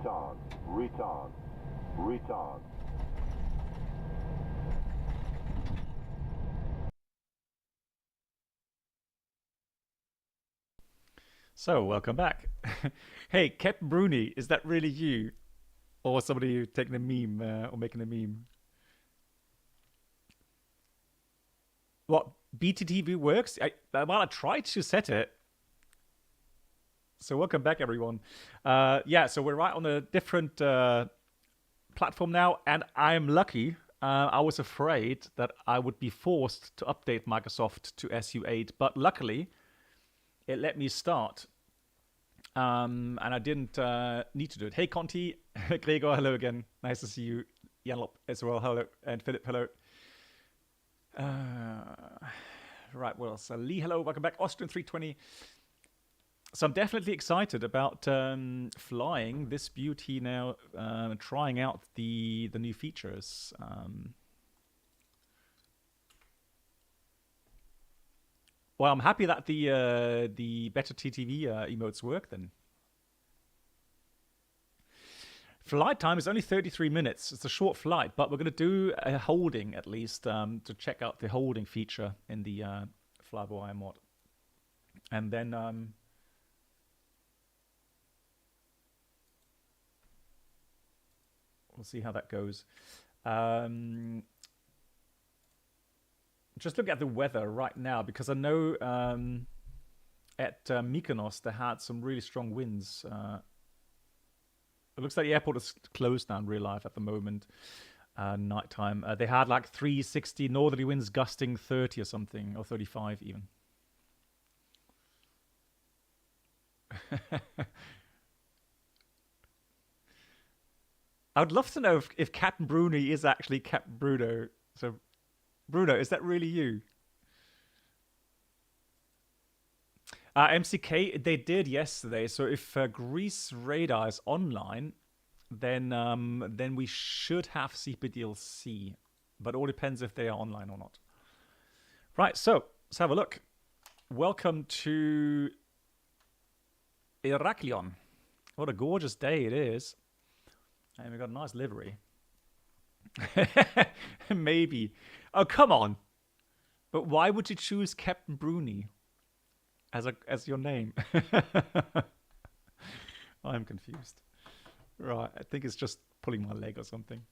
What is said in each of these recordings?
retard, retard, retard. So, welcome back. Hey, Captain Bruni, is that really you? Or somebody who taking a meme or making a meme? What, BTTV works? I tried to set it. So, welcome back, everyone. Yeah, so we're right on a different platform now, and I'm lucky. I was afraid that I would be forced to update Microsoft to SU8, but luckily, it let me start. And I didn't need to do it. Hey, Conti, Gregor, hello again. Nice to see you. Janlop as well, hello. And Philip, hello. Right, well, so Lee, hello, welcome back. Austrian 320. So I'm definitely excited about flying this beauty now, trying out the new features. Well, I'm happy that the better TTV emotes work then. Flight time is only 33 minutes. It's a short flight, but we're going to do a holding at least to check out the holding feature in the Flyby mod. And then we'll see how that goes. Just look at the weather right now, because I know at Mykonos they had some really strong winds. It looks like the airport is closed now in real life at the moment. Nighttime. They had like 360 northerly winds gusting 30 or something, or 35 even. I would love to know if Captain Bruni is actually Captain Bruno. So, Bruno, is that really you? MCK, they did yesterday. So if Greece radar is online, then we should have CPDLC. But it all depends if they are online or not. Right, so let's have a look. Welcome to Iraklion. What a gorgeous day it is. And we've got a nice livery. Maybe. Oh, come on. But why would you choose Captain Bruni as your name? I'm confused. Right, I think it's just pulling my leg or something.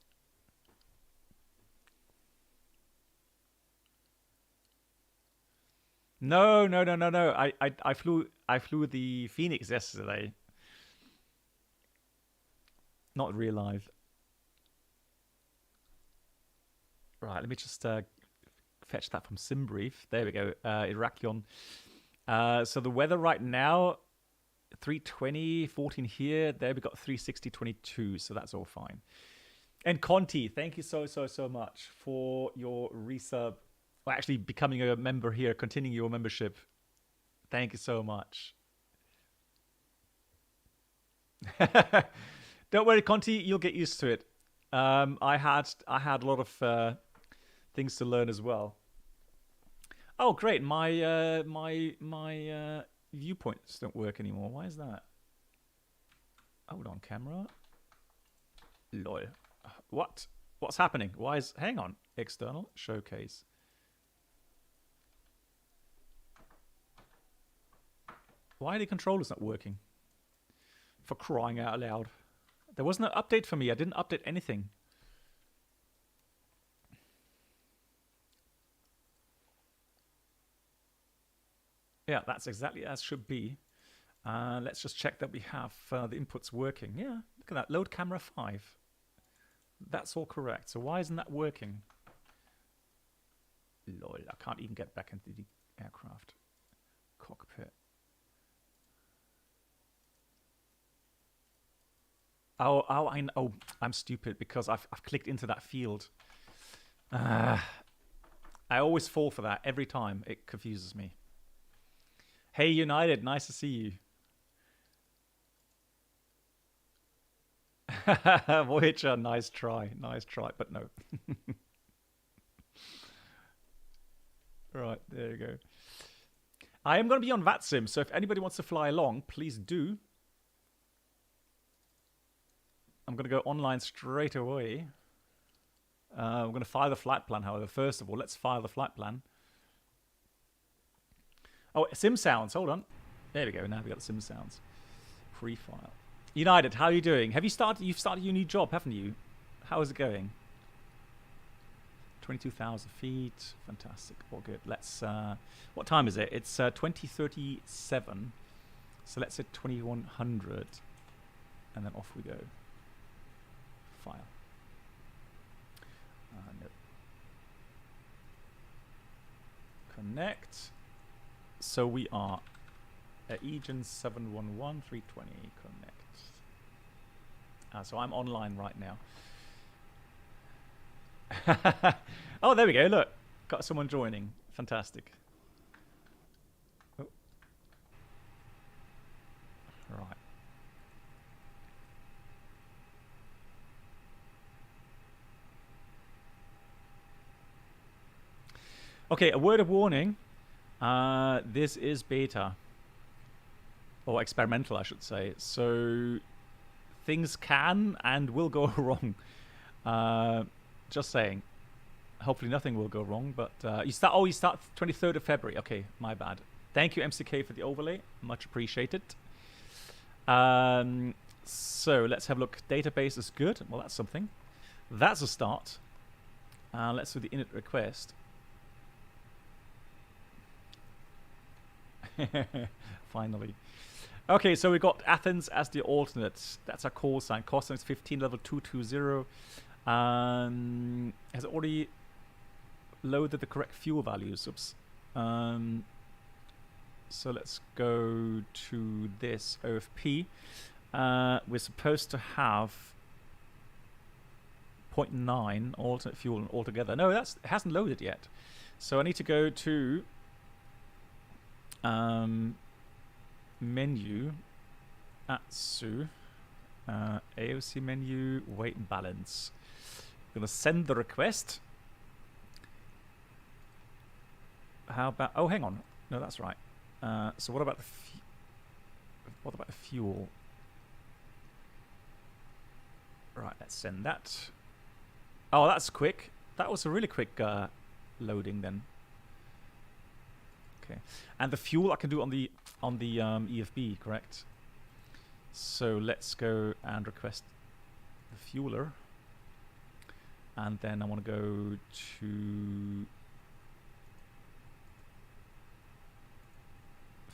No. I flew the Phoenix yesterday. Not real life. Right, let me just fetch that from SimBrief. There we go. Iraklion. So the weather right now, 320, 14 here. There we got 360, 22. So that's all fine. And Conti, thank you so much for your resub. Or actually becoming a member here, continuing your membership. Thank you so much. Don't worry, Conti, you'll get used to it. I had a lot of things to learn as well. Oh, great! My viewpoints don't work anymore. Why is that? Hold on, camera. Lol. What? What's happening? Why is? Hang on. External showcase. Why are the controllers not working? For crying out loud. There wasn't an update for me. I didn't update anything. Yeah, that's exactly as should be. Let's just check that we have the inputs working. Yeah, look at that. Load camera 5. That's all correct. So why isn't that working? Lol, I can't even get back into the aircraft. Cockpit. Oh, I'm stupid because I've clicked into that field. I always fall for that every time. It confuses me. Hey, United, nice to see you. Voyager, nice try, but no. Right, there you go. I am going to be on VATSIM, so if anybody wants to fly along, please do. I'm going to go online straight away. We're going to file the flight plan, however. First of all, let's file the flight plan. Oh, sim sounds. Hold on. There we go. Now we got the sim sounds. Free file. United, how are you doing? Have you started? You've started your new job, haven't you? How is it going? 22,000 feet. Fantastic. All good. Let's. What time is it? It's 20:37. So let's say 2100, and then off we go. File. No. Connect. So we are at Aegean 711 320. Connect. So I'm online right now. Oh, there we go. Look, got someone joining. Fantastic. Oh. Right. Okay, a word of warning. This is beta. Or experimental, I should say. So things can and will go wrong. Just saying. Hopefully nothing will go wrong, but you start 23rd of February. Okay, my bad. Thank you, MCK, for the overlay. Much appreciated. So let's have a look. Database is good. Well, that's something. That's a start. Let's do the init request. Finally. Okay, so we got Athens as the alternate. That's our call sign. Call sign is 15, level 220. Has it already loaded the correct fuel values? Oops. So let's go to this OFP. We're supposed to have 0.9 alternate fuel altogether. No, it hasn't loaded yet. So I need to go to menu, ATSU, AOC menu, weight and balance. I'm going to send the request. How about... Oh, hang on. No, that's right. So what about the fuel? Right, let's send that. Oh, that's quick. That was a really quick loading then. Okay, and the fuel I can do on the EFB, correct? So let's go and request the fueler, and then I want to go to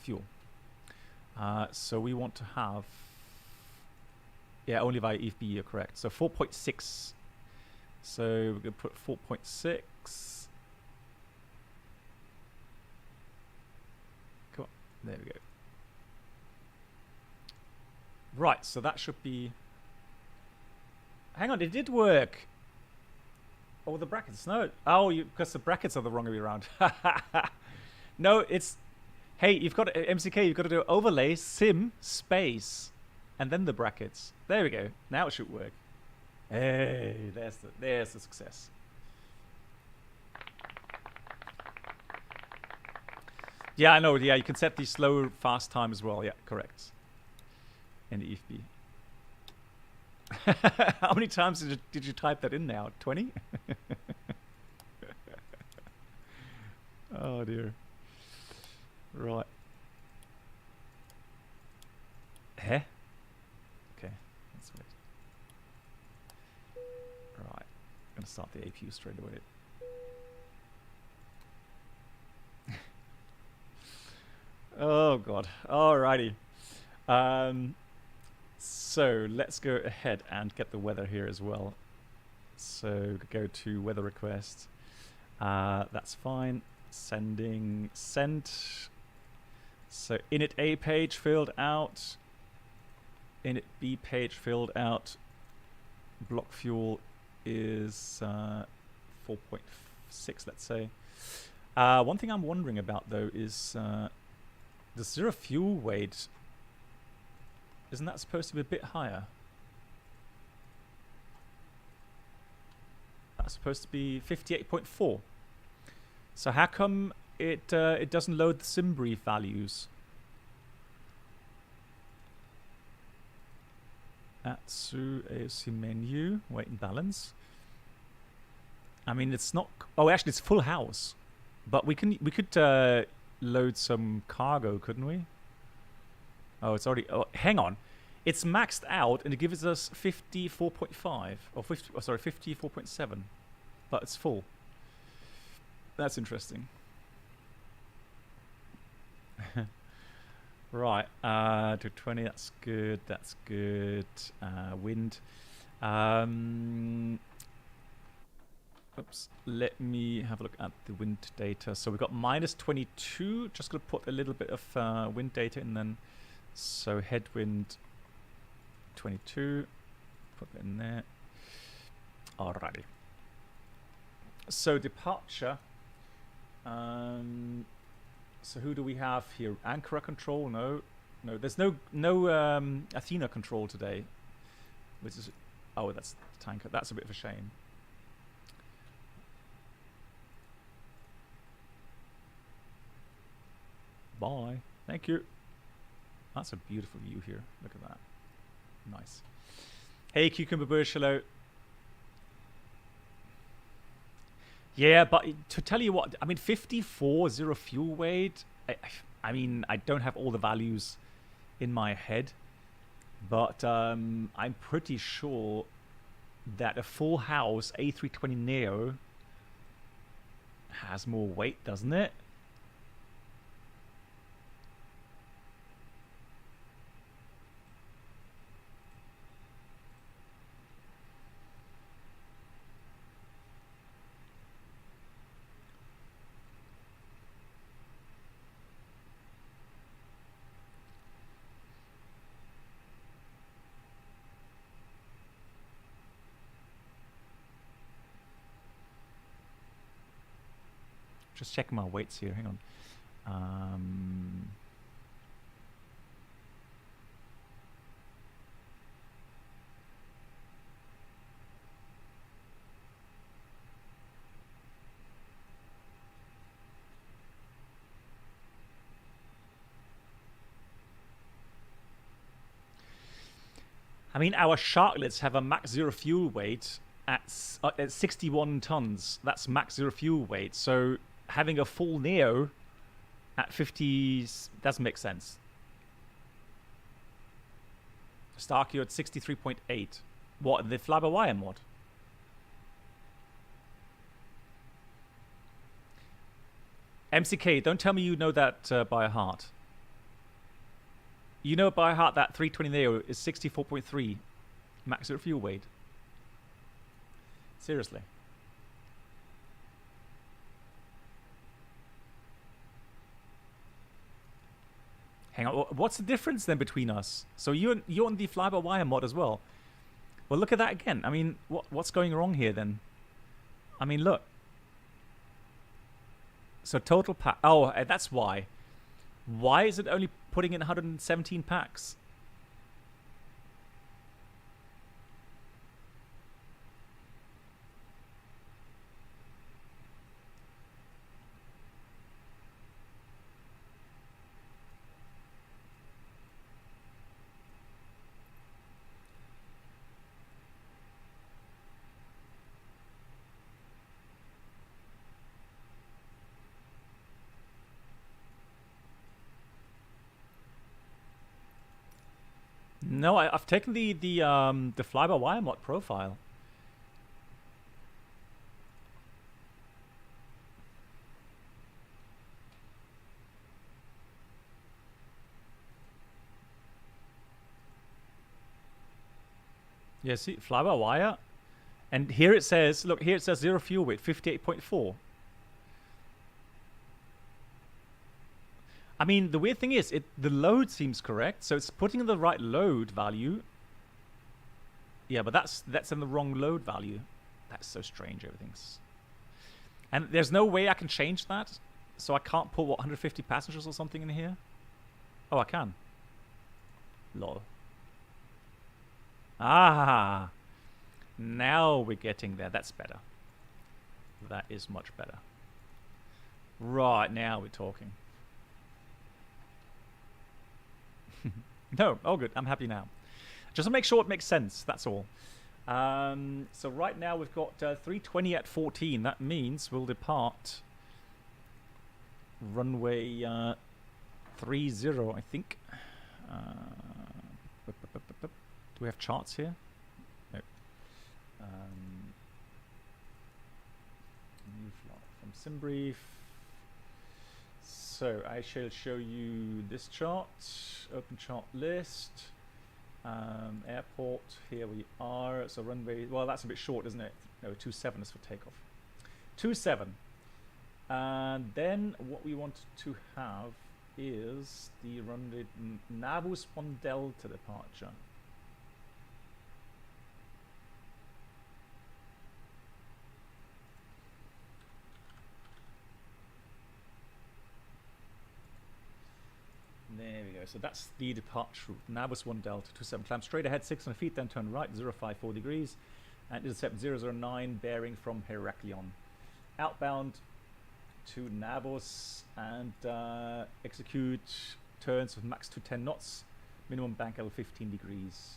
fuel. So we want to have, yeah, only via EFB, you're correct. So 4.6. So we're going to put 4.6. Come on, there we go. Right, so that should be... Hang on, it did work. Oh, the brackets. No. Oh, because the brackets are the wrong way around. No, it's... Hey, you've got MCK, you've got to do overlay, sim, space, and then the brackets. There we go. Now it should work. Hey, there's the success. Yeah, I know. Yeah, you can set the slow, fast time as well. Yeah, correct. In the EFB. How many times did you type that in now? 20? Oh dear. Right. Okay, that's weird. Right. I'm gonna start the APU straight away. Oh god. Alrighty. So let's go ahead and get the weather here as well. So go to weather request. That's fine. Send. So init A page filled out. Init B page filled out. Block fuel is 4.6, let's say. One thing I'm wondering about though is the zero fuel weight. Isn't that supposed to be a bit higher? That's supposed to be 58.4. So how come it doesn't load the sim brief values? Atsu AOC menu. Weight and balance. I mean, it's not. Oh, actually, it's full house. But we could load some cargo, couldn't we? Oh, it's already. Oh, hang on. It's maxed out, and it gives us 54.5 or 50. Oh, sorry, 54.7. But it's full. That's interesting. Right, 220, that's good, that's good. Wind. Oops, let me have a look at the wind data. So we've got minus 22. Just going to put a little bit of wind data in then. So headwind 22. Put that in there. Alrighty. So departure. So who do we have here? Ankara control? No, there's no Athena control today. Which is, oh, that's the tanker. That's a bit of a shame. Bye. Thank you. That's a beautiful view here. Look at that. Nice. Hey, Cucumber Bush. Hello. Yeah, but to tell you what, I mean, 54 zero fuel weight. I mean, I don't have all the values in my head, but I'm pretty sure that a full house A320neo has more weight, doesn't it? Just checking my weights here. Hang on. I mean, our sharklets have a max zero fuel weight at 61 tons. That's max zero fuel weight. So having a full Neo at 50 doesn't make sense. Starkey at 63.8. What, the fly-by-wire mod? MCK, don't tell me you know that by heart. You know by heart that 320 Neo is 64.3 max zero fuel weight. Seriously. Hang on, what's the difference then between us? So you're on the fly-by-wire mod as well. Well, look at that again. I mean, what's going wrong here then? I mean, look. So total pack. Oh, that's why. Why is it only putting in 117 packs? No, I've taken the fly-by-wire mod profile. Yeah, see, fly-by-wire, and here it says, look, here it says zero fuel weight, 58.4. I mean, the weird thing is, the load seems correct, so it's putting in the right load value. Yeah, but that's in the wrong load value. That's so strange, everything's... And there's no way I can change that, so I can't put, what, 150 passengers or something in here? Oh, I can. Lol. Ah! Now we're getting there. That's better. That is much better. Right, now we're talking. No, all good. I'm happy now. Just to make sure it makes sense, that's all. So right now we've got 320 at 14. That means we'll depart runway 30, I think. Do we have charts here? No. New flight from SimBrief. So I shall show you this chart. Open chart list. Airport, here we are. So runway, well, that's a bit short, isn't it? No, 27 is for takeoff. 27. And then what we want to have is the runway Nablus 1 Delta departure. There we go. So that's the departure route. Nablus 1 Delta 27. Climb straight ahead 600 feet, then turn right 054 degrees and intercept 009 bearing from Iraklion. Outbound to Nablus and execute turns with max 210 knots. Minimum bank level 15 degrees.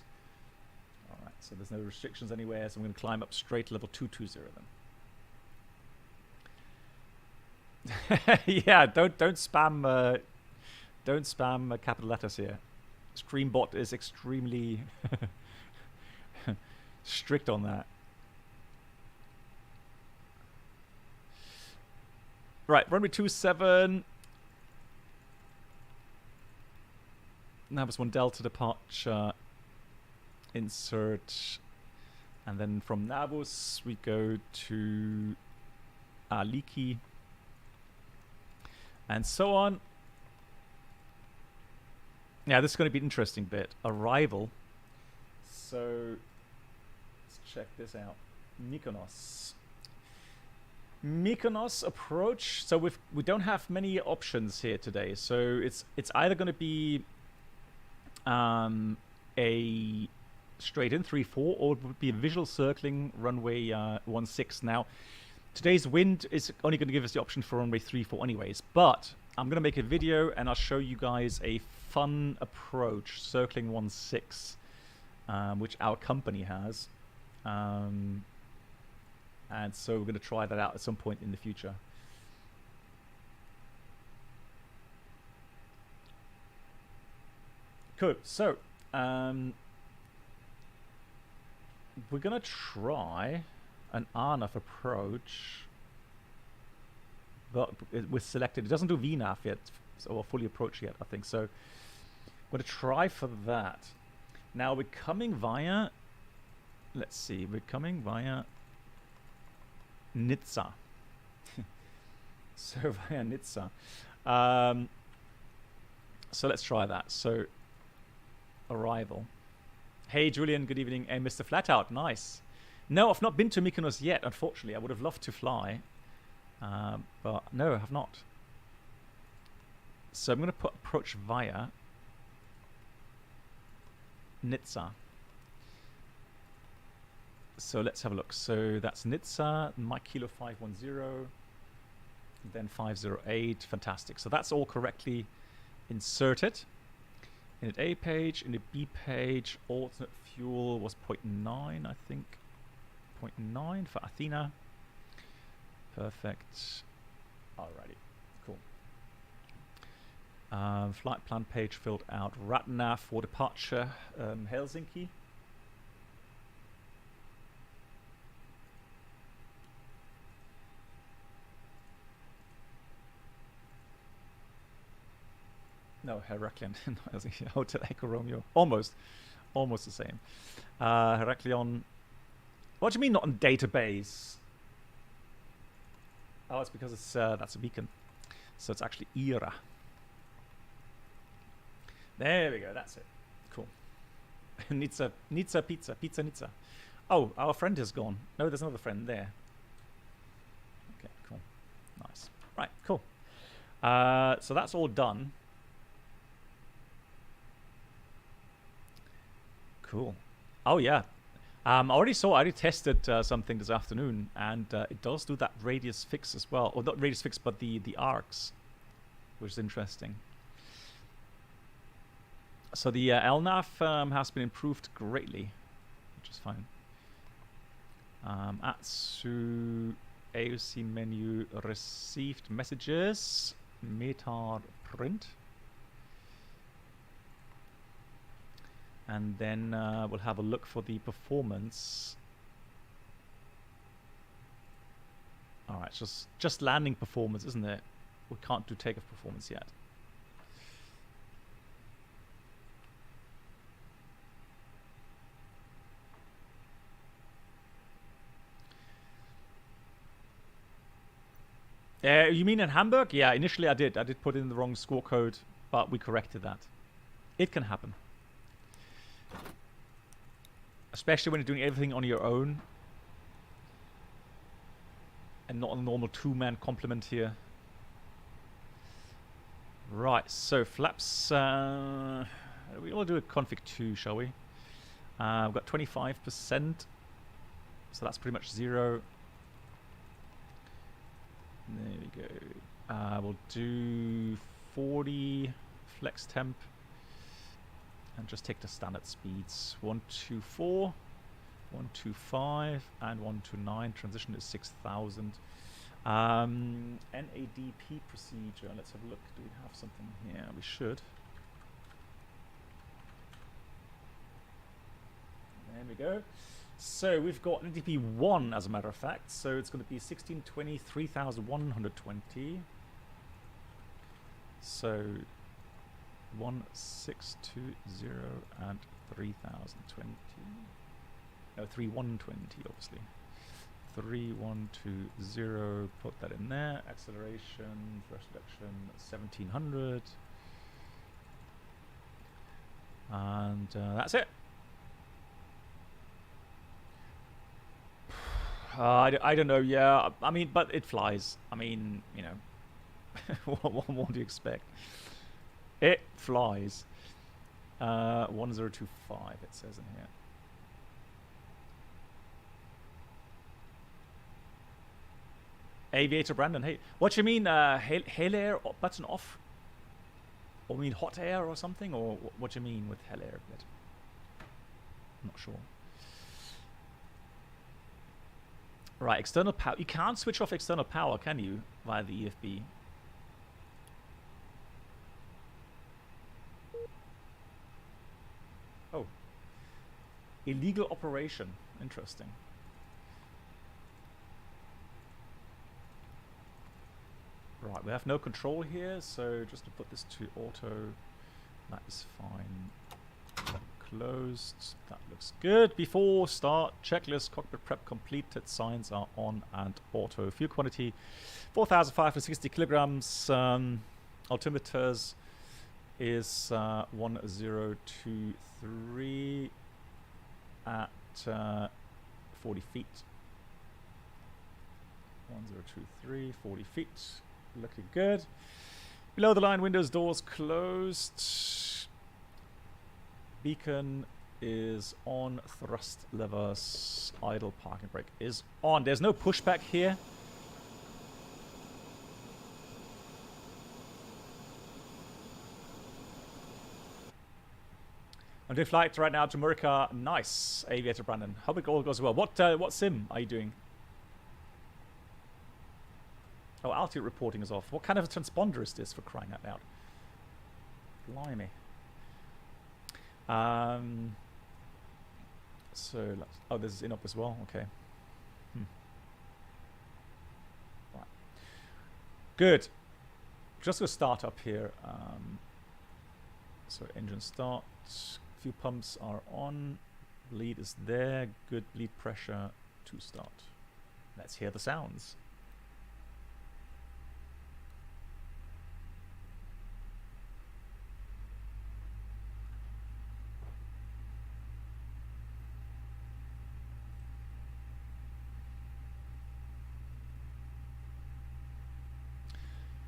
Alright, so there's no restrictions anywhere, so I'm going to climb up straight to level 220 then. Yeah, don't spam capital letters here. Streambot is extremely strict on that. Right, runway 27. Nablus 1 Delta departure. Insert. And then from Nablus we go to Aliki. And so on. Yeah, this is going to be an interesting bit. Arrival. So, let's check this out. Mykonos. Mykonos approach. So we don't have many options here today. So it's either going to be a straight in 3-4, or it would be a visual circling runway 16. Now, today's wind is only going to give us the option for runway 34 anyways, but I'm going to make a video and I'll show you guys a fun approach circling 16, which our company has. And so we're going to try that out at some point in the future. Cool. So we're going to try an RNAV approach, but it was selected. It doesn't do VNAV yet, or fully approach yet, I think. So I'm going to try for that. Now we're coming via, let's see, we're coming via Nizza. So via Nizza. So let's try that. So arrival. Hey Julian, good evening. Hey Mr. Flatout, nice. No, I've not been to Mykonos yet, unfortunately. I would have loved to fly. But no, I have not. So I'm going to put approach via Nizza. So let's have a look. So that's Nizza, Mike Kilo 510, then 508. Fantastic. So that's all correctly inserted. In the A page, in the B page, alternate fuel was 0.9, I think. 0.9 for Athena. Perfect. Alrighty, cool. Flight plan page filled out. Ratnav for departure, Helsinki. No, Heraklion. Hotel Echo Romeo. Almost the same. Heraklion. What do you mean not on database? Oh, it's because it's that's a beacon. So it's actually Ira. There we go. That's it. Cool. Nizza pizza. Pizza Nizza. Oh, our friend is gone. No, there's another friend there. Okay, cool. Nice. Right, cool. So that's all done. Cool. Oh yeah. I already tested something this afternoon, and it does do that radius fix as well. Or not radius fix, but the arcs, which is interesting. So the LNAV has been improved greatly, which is fine. ATSU AOC menu received messages. Metar print. And then we'll have a look for the performance. All right, just landing performance, isn't it? We can't do takeoff performance yet. You mean in Hamburg? Yeah, initially I did. I did put in the wrong score code, but we corrected that. It can happen. Especially when you're doing everything on your own. And not a normal two-man complement here. Right, so flaps. We'll do a config 2, shall we? We've got 25%. So that's pretty much 0. There we go. We'll do 40 flex temp. And just take the standard speeds. 124, 125, and 129. Transition is 6,000. NADP procedure. Let's have a look. Do we have something here? We should. There we go. So we've got NADP 1 as a matter of fact. So it's going to be 1620, 3120. So 1620 and 3020. No, 3120 obviously. 3120. Put that in there. Acceleration, thrust reduction 1700. And that's it. I don't know. Yeah, I mean, but it flies. I mean, you know, what more do you expect? It flies. 1025. It says in here. Aviator Brandon, hey, what do you mean? Hell air button off? Or you mean hot air or something? Or what do you mean with hell air? I'm not sure. Right, external power. You can't switch off external power, can you? Via the EFB. Oh. Illegal operation. Interesting. Right, we have no control here, so just to put this to auto, that is fine. Closed, that looks good. Before start, checklist, cockpit prep completed, signs are on and auto. Fuel quantity, 4,560 kilograms. Altimeters is 1023 at 40 feet. 1023, 40 feet. Looking good. Below the line, windows, doors closed. Beacon is on. Thrust levers. Idle parking brake is on. There's no pushback here. I'm doing flight right now to Murica. Nice, Aviator Brandon. Hope it all goes well. What sim are you doing? Oh, altitude reporting is off. What kind of a transponder is this, for crying out loud? Blimey. So, let's, oh, this is in-up as well. Okay. Right. Good. Just gonna start up here. So engine start. Few pumps are on. Bleed is there. Good bleed pressure to start. Let's hear the sounds.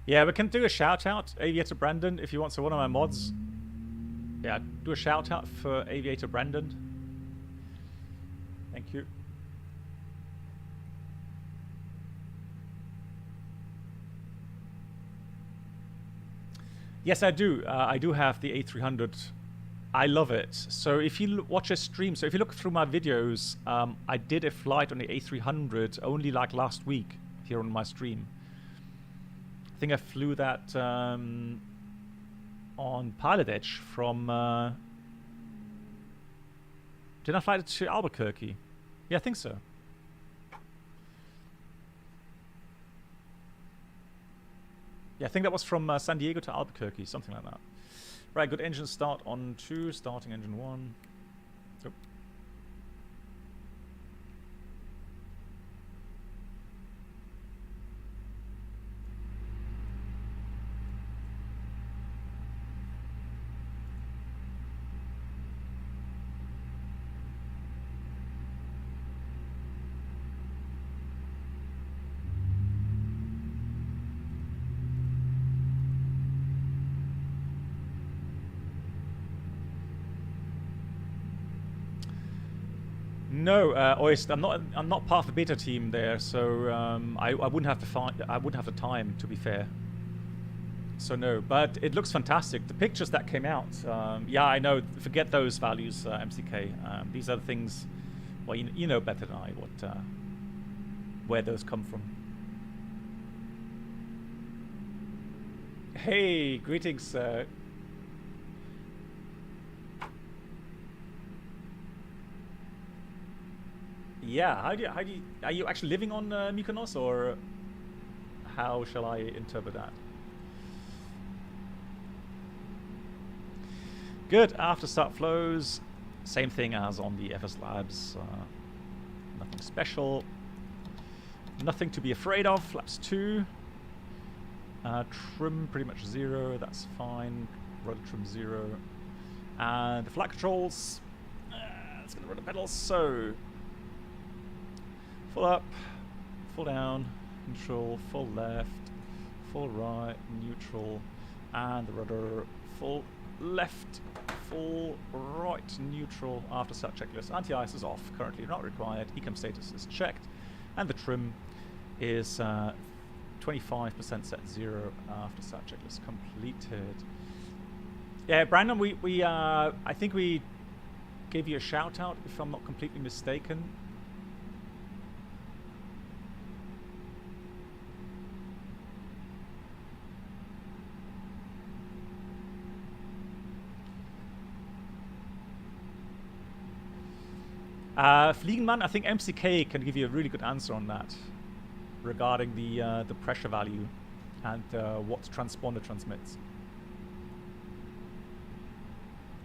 Yeah, we can do a shout out, Aviator Brandon, if you want. So one of my mods. Yeah, do a shout out for Aviator Brandon. Thank you. Yes, I do. I do have the A300 I love it. So if you watch a stream, so if you look through my videos, I did a flight on the A300 only like last week here on my stream. I think I flew that on Pilot Edge from... did I fly it to Albuquerque? Yeah, I think so. Yeah, I think that was from San Diego to Albuquerque, something like that. Right, good engine start on 2, starting engine 1. Oh. No, Oyst, I'm not part of the beta team there, so I wouldn't have the time, to be fair. So no, but it looks fantastic. The pictures that came out, yeah, I know. Forget those values, MCK. These are the things. Well, you know better than I what where those come from. Hey, greetings. Yeah, how do you, are you actually living on Mykonos, or how shall I interpret that? Good, after start flows, same thing as on the FS Labs, nothing special, nothing to be afraid of. Flaps 2, trim pretty much 0, that's fine, rudder trim 0, and the flight controls, let's get the rudder pedals, so full up, full down, neutral, full left, full right, neutral, and the rudder full left, full right, neutral. After start checklist, anti-ice is off, currently not required, ecam status is checked, and the trim is 25% set 0 after start checklist completed. Yeah, Brandon, we I think we gave you a shout out, if I'm not completely mistaken. Fliegenmann, I think MCK can give you a really good answer on that, regarding the pressure value and what transponder transmits.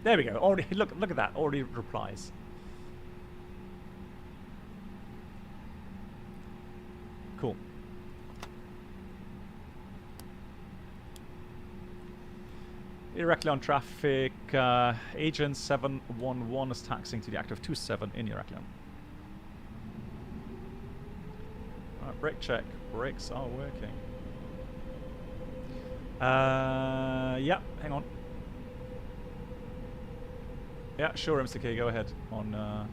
There we go. Already look at that. Already replies. Cool. Iraklion traffic, agent 711 is taxiing to the active 27 in Iraklion. Alright, brake check. Brakes are working. Yeah, hang on. Yeah, sure, MCK, go ahead. On,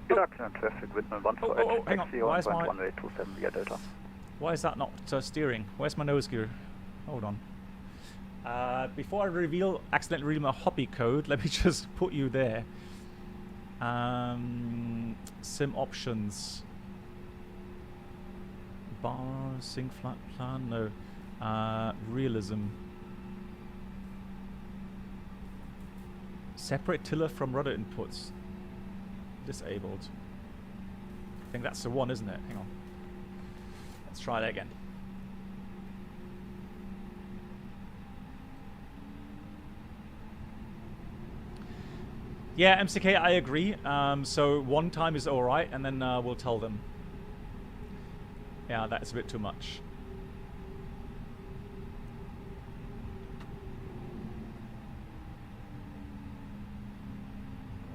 Iraklion traffic, Whitman 148, hang on. taxi Why on is my... 1827 via Delta. Why is that not steering? Where's my nose gear? Hold on. Before I accidentally reveal my hobby code, let me just put you there. Sim options. Bar, sync flat plan, no. Realism. Separate tiller from rudder inputs. Disabled. I think that's the one, isn't it? Hang on. Let's try that again. Yeah, MCK, I agree. So one time is all right, and then we'll tell them. Yeah, that's a bit too much.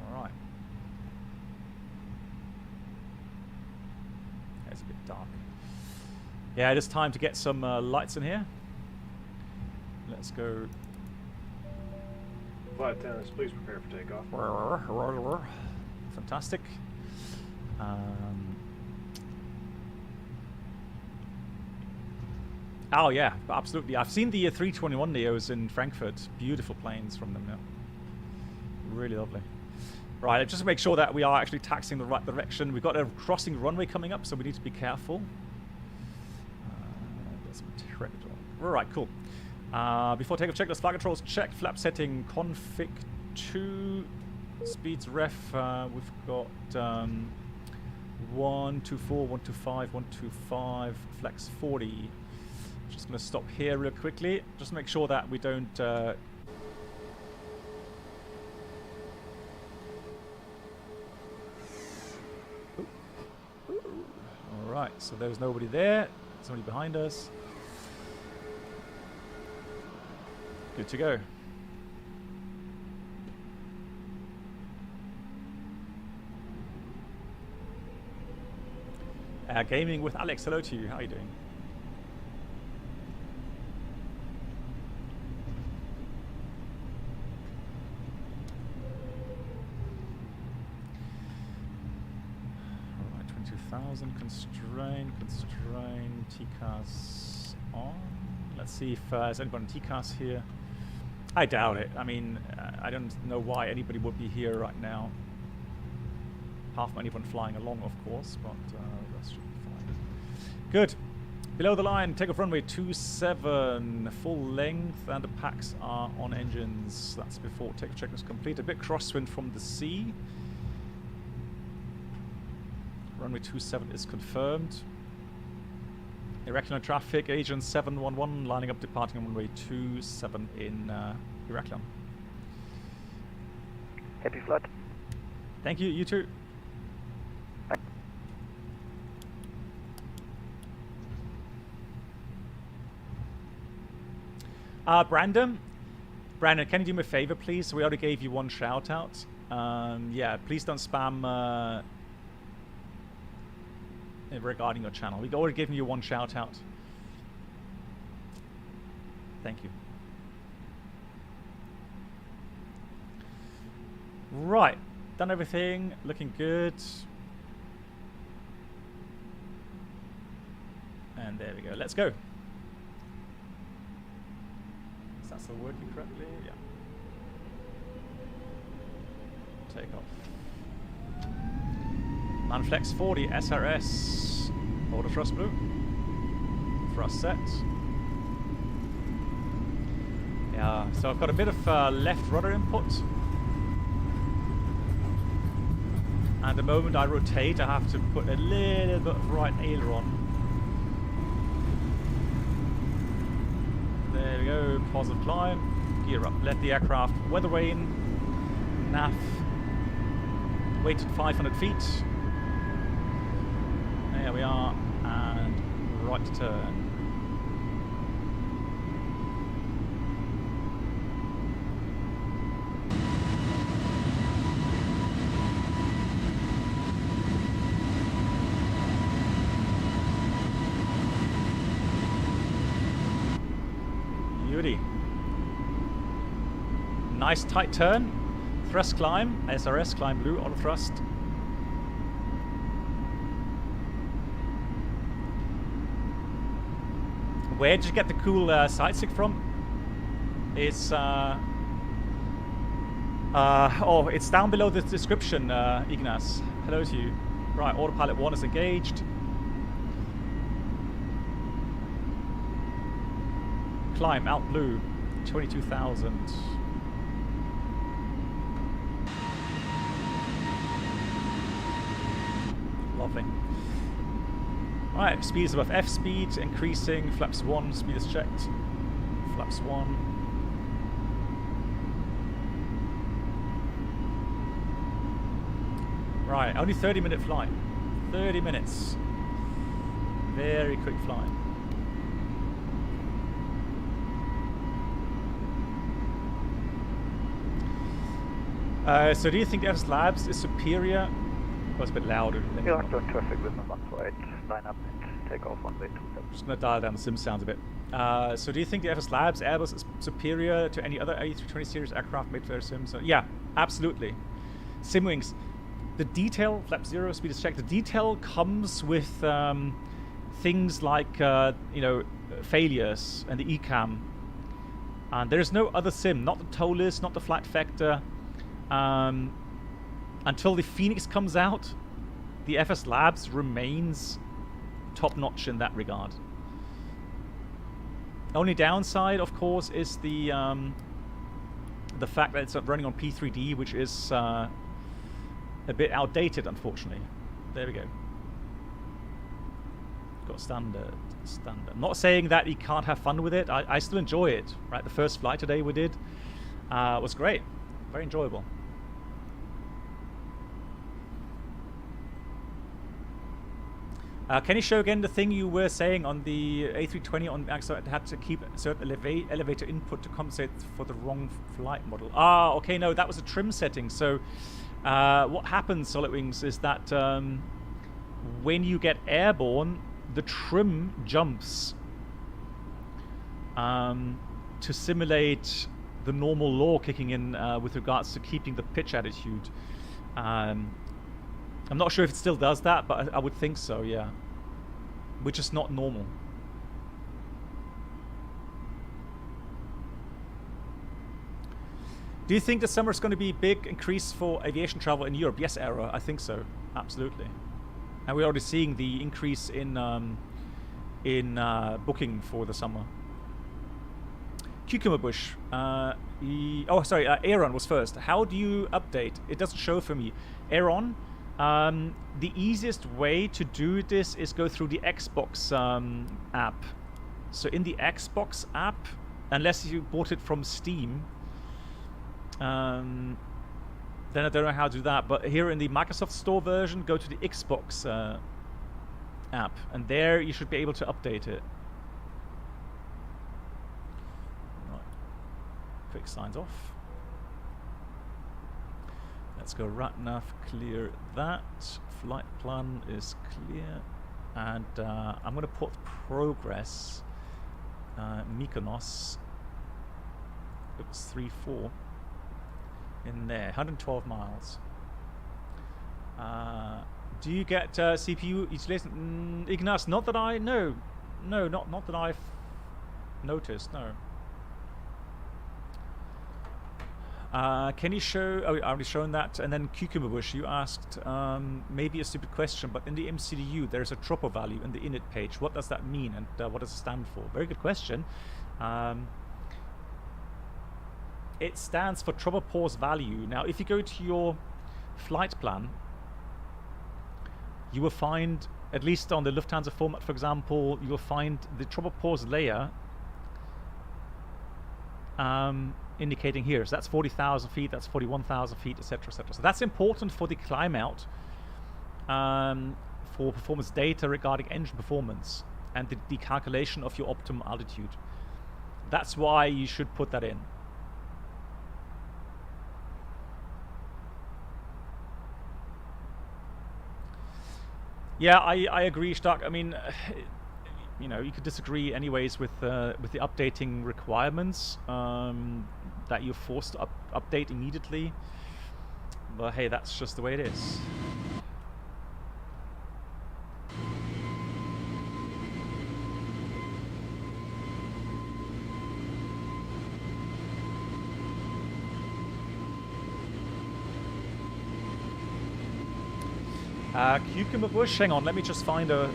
All right. It's a bit dark. Yeah, it is time to get some lights in here. Let's go. Flight attendants, please prepare for takeoff. Fantastic. Oh yeah, absolutely. I've seen the 321neos in Frankfurt. Beautiful planes from them now. Really lovely. Right, just to make sure that we are actually taxiing the right direction. We've got a crossing runway coming up, so we need to be careful. Alright, cool. Before takeoff check, let's flight controls check. Flap setting config 2. Speeds ref. We've got 124, 125, 125, flex 40. Just going to stop here real quickly. Just make sure that we don't... Alright, so there's nobody there. Somebody behind us. Good to go. Gaming with Alex, hello to you. How are you doing? Alright, 22,000. Constrain, TCAS on. Let's see if there's anyone in TCAS here. I doubt it. I mean, I don't know why anybody would be here right now. Apart from anyone flying along, of course, but that should be fine. Good. Below the line, takeoff runway 27, full length, and the packs are on engines. That's before takeoff check is complete. A bit crosswind from the sea. Runway 27 is confirmed. Iraklion traffic, agent 711 lining up departing on runway 27 in Iraklion. Happy flight. Thank you, you too. Brandon, can you do me a favor, please? We already gave you one shout out. Yeah, please don't spam regarding your channel. We've already given you one shout out. Thank you. Right, done everything, looking good. And there we go, let's go. Is that still working correctly? Yeah. Take off. Manflex 40 SRS. Order thrust blue. Thrust set. Yeah, so I've got a bit of left rudder input. And the moment I rotate, I have to put a little bit of right aileron. There we go, positive climb. Gear up. Let the aircraft weather vane. NAF. Weighted 500 feet. There we are, and right turn. Beauty. Nice tight turn. Thrust climb, SRS, climb blue, auto thrust. Where did you get the cool sightstick from? It's oh, it's down below the description, Ignace. Hello to you. Right, autopilot 1 is engaged. Climb out blue, 22,000. Lovely. Alright, speed is above F speed, increasing, flaps 1, speed is checked. Flaps 1. Right, only 30-minute flight. 30 minutes. Very quick flight. So do you think FS Labs is superior? Well, it's a bit louder. Iraklion traffic with 148, line up and take off on way 27. Just going to dial down the sim sounds a bit. So do you think the FS Labs Airbus is superior to any other A320 series aircraft made for their sims? So, yeah, absolutely. Simwings. The detail, flap 0, speed is checked. The detail comes with things like, you know, failures and the ECAM. And there's no other sim, not the tow list, not the flight factor. Until the Phoenix comes out, the FS Labs remains top-notch in that regard. Only downside, of course, is the fact that it's running on P3D, which is a bit outdated, unfortunately. There we go. Got standard. I'm not saying that you can't have fun with it. I still enjoy it. Right, the first flight today we did was great, very enjoyable. Can you show again the thing you were saying on the A320 on so it had to keep a certain elevator input to compensate for the wrong flight model? Ah, okay, no, that was a trim setting. So what happens, Solid Wings, is that when you get airborne, the trim jumps to simulate the normal law kicking in with regards to keeping the pitch attitude. I'm not sure if it still does that, but I would think so, yeah. Which is not normal. Do you think the summer is going to be a big increase for aviation travel in Europe? Yes, Era, I think so. Absolutely. And we're already seeing the increase in booking for the summer. Cucumber Bush. Aaron was first. How do you update? It doesn't show for me. Aaron, the easiest way to do this is go through the Xbox app. So in the Xbox app, unless you bought it from Steam, then I don't know how to do that. But here in the Microsoft Store version, go to the Xbox app, and there you should be able to update it. Right. Quick signs off. Let's go RATNAV, clear that. Flight plan is clear. And I'm going to put progress Mykonos. It was 3-4 in there. 112 miles. Do you get CPU utilization? Ignace, not that I know. No, not that I've noticed, no. Can you show... Oh, I've already shown that. And then Cucumber Bush, you asked maybe a stupid question, but in the MCDU there's a troppo value in the init page. What does that mean, and what does it stand for? Very good question. It stands for tropopause value. Now, if you go to your flight plan, you will find, at least on the Lufthansa format, for example, you will find the tropopause layer indicating here. So that's 40,000 feet, that's 41,000 feet, etc., etc. So that's important for the climb out, for performance data regarding engine performance and the calculation of your optimum altitude. That's why you should put that in. Yeah, I agree, Stark. I mean, you know, you could disagree anyways with the updating requirements that you're forced to update immediately. But hey, that's just the way it is. Cucumber Bush, hang on, let me just find a...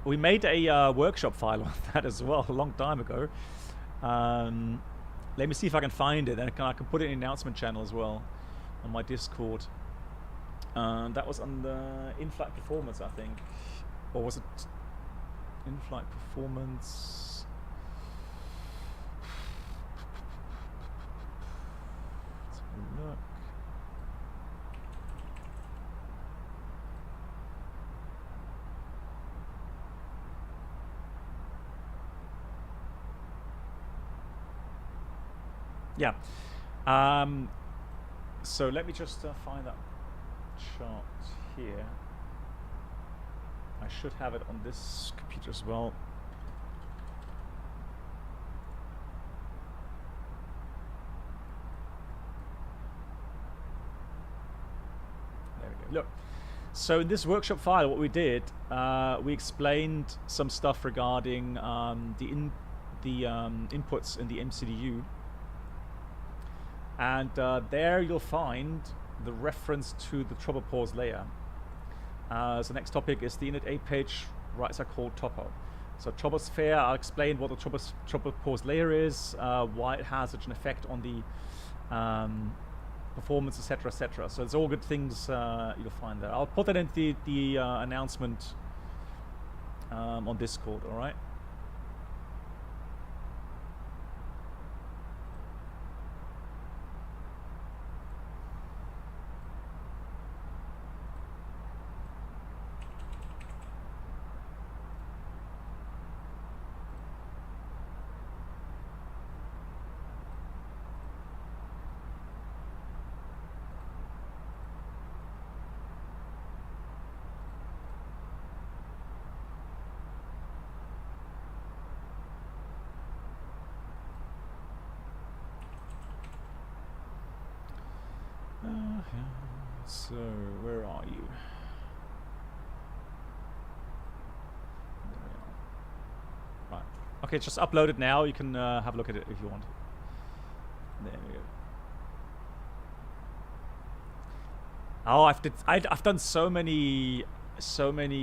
We made a workshop file on that as well a long time ago. Let me see if I can find it, and I can put it in the announcement channel as well on my Discord. That was on the in-flight performance, I think. Or was it in-flight performance? Let's have a look. Yeah. So let me just find that chart here. I should have it on this computer as well. There we go. Look. So in this workshop file, what we did, we explained some stuff regarding the inputs in the MCDU, and there you'll find the reference to the trouble pause layer. So the next topic is the init A page, writes are called topo. So troposphere, I'll explain what the trouble pause layer is, why it has such an effect on the performance, etc., etc. So it's all good things you'll find there. I'll put that in the announcement on Discord. All right. So, where are you? There we are. Right. Okay, it's just uploaded now. You can have a look at it if you want. There we go. Oh, I've done so many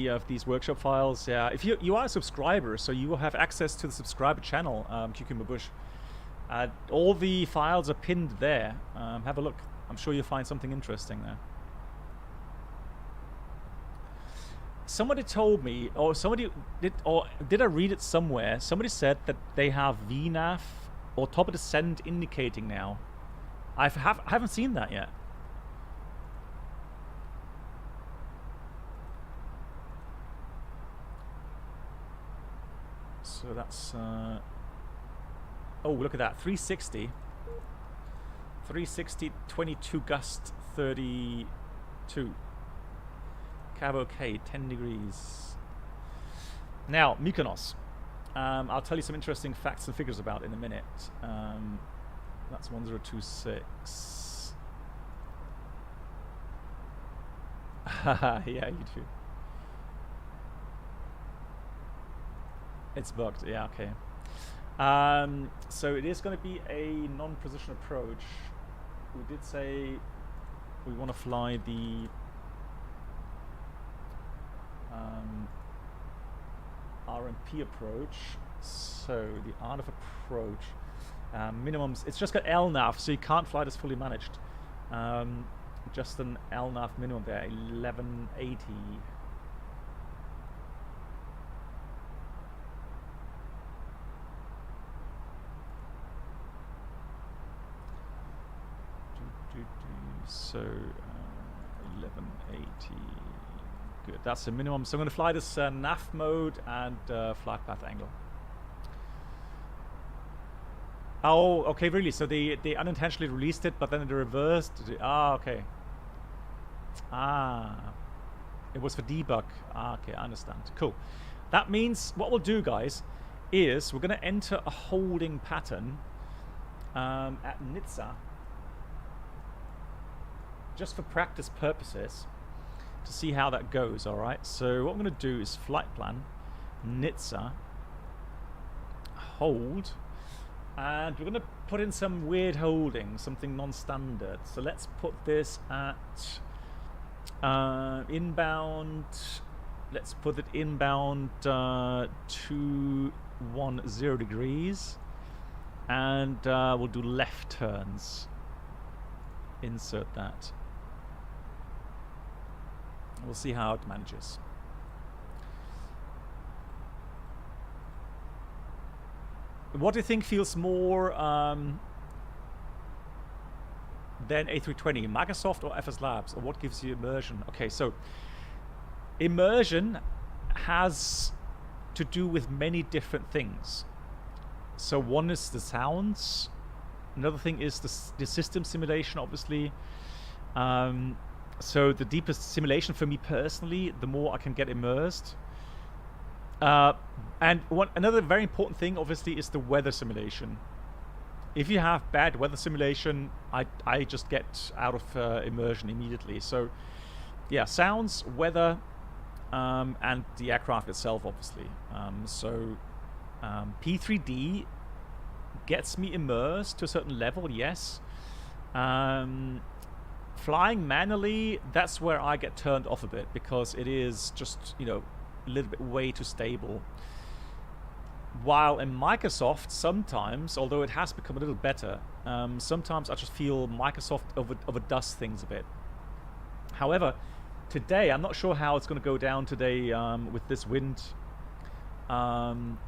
of these workshop files. Yeah, if you are a subscriber, so you will have access to the subscriber channel, Cucumber Bush. All the files are pinned there. Have a look. I'm sure you'll find something interesting there. Somebody told me, or somebody did, or did I read it somewhere? Somebody said that they have VNAV or top of descent indicating now. I haven't seen that yet. So that's oh, look at that, 360, 22 gust 32. Cab okay, 10 degrees. Now, Mykonos. I'll tell you some interesting facts and figures about it in a minute. That's 1026. Yeah, you do. It's bugged. Yeah, okay. So it is going to be a non-precision approach. We did say we want to fly the RMP approach. So the art of approach minimums. It's just got LNAV, so you can't fly this fully managed. Just an LNAV minimum there, 1180. So 1180. Good, that's the minimum. So I'm going to fly this NAF mode and flight path angle. Oh, okay, really? So they unintentionally released it, but then they reversed. Ah, okay. Ah, it was for debug. Ah, okay, I understand. Cool. That means what we'll do, guys, is we're going to enter a holding pattern at Nizza, just for practice purposes, to see how that goes. All right. So what I'm going to do is flight plan Nizza hold. And we're going to put in some weird holding, something non-standard. So let's put this at inbound. Let's put it inbound 210 degrees. And we'll do left turns. Insert that. We'll see how it manages. What do you think feels more than A320? Microsoft or FS Labs? Or what gives you immersion? Okay, so immersion has to do with many different things. So one is the sounds. Another thing is the system simulation, obviously. So the deepest simulation for me personally, the more I can get immersed. And another very important thing, obviously, is the weather simulation. If you have bad weather simulation, I just get out of immersion immediately. So yeah, sounds, weather, and the aircraft itself, obviously. P3D gets me immersed to a certain level, yes. Flying manually, that's where I get turned off a bit, because it is just, you know, a little bit way too stable. While in Microsoft, sometimes, although it has become a little better, sometimes I just feel Microsoft overdoes things a bit. However, today, I'm not sure how it's going to go down today with this wind. Let's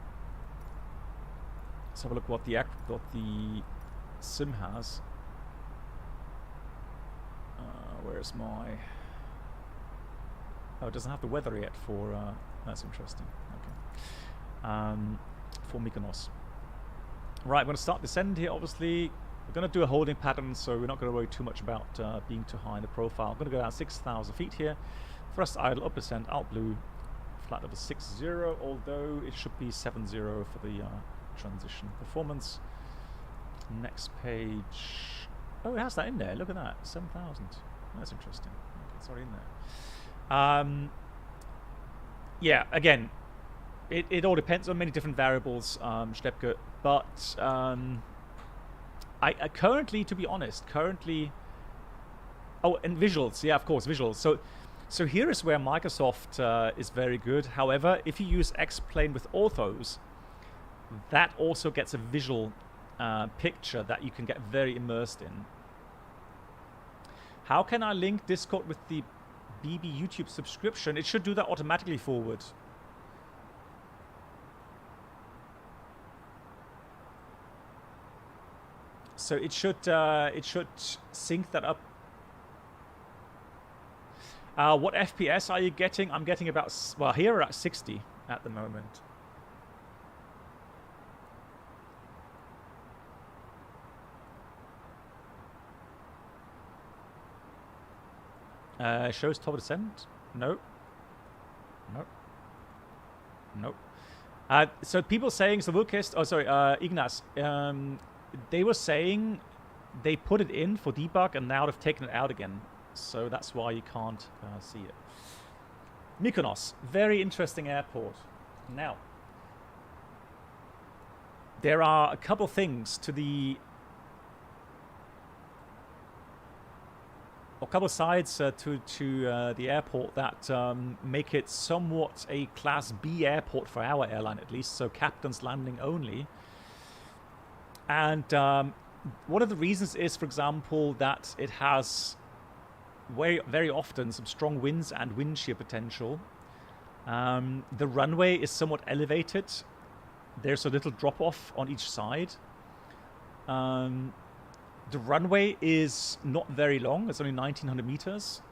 have a look what the sim has. Where's my... Oh, it doesn't have the weather yet for... that's interesting. Okay. For Mykonos. Right, I'm going to start descend here, obviously. We're going to do a holding pattern, so we're not going to worry too much about being too high in the profile. I'm going to go down 6,000 feet here. Thrust idle, up descent, out blue. Flight level 60, although it should be 70 for the transition performance. Next page. Oh, it has that in there. Look at that. 7,000. That's interesting. Okay, it's already in there. Yeah, again, it all depends on many different variables, Stepke, but I currently, to be honest, oh, and visuals, yeah, of course, visuals. So here is where Microsoft is very good. However, if you use X-Plane with orthos, that also gets a visual picture that you can get very immersed in. How can I link Discord with the BB YouTube subscription? It should do that automatically forward. So it should sync that up. What FPS are you getting? I'm getting about, well, here we're at 60 at the moment. Shows top of descent? No. Nope. Nope. So people saying, so Wilkest, oh sorry, Ignas, they were saying they put it in for debug and now they've taken it out again. So that's why you can't see it. Mykonos, very interesting airport. Now, there are a couple things to the... a couple of sides to the airport that make it somewhat a Class B airport for our airline, at least, so captain's landing only. And one of the reasons is, for example, that it has very often some strong winds and wind shear potential. The runway is somewhat elevated. There's a little drop-off on each side. The runway is not very long. It's only 1,900 meters.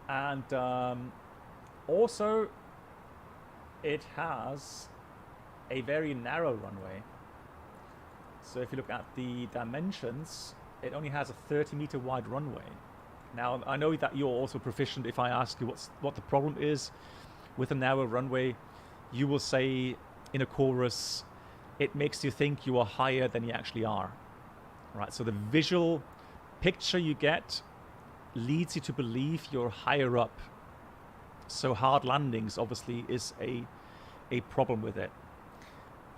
And also, it has a very narrow runway. So if you look at the dimensions, it only has a 30-meter wide runway. Now, I know that you're also proficient. If I ask you what the problem is with a narrow runway, you will say in a chorus, it makes you think you are higher than you actually are. Right, so the visual picture you get leads you to believe you're higher up. So hard landings obviously is a problem with it.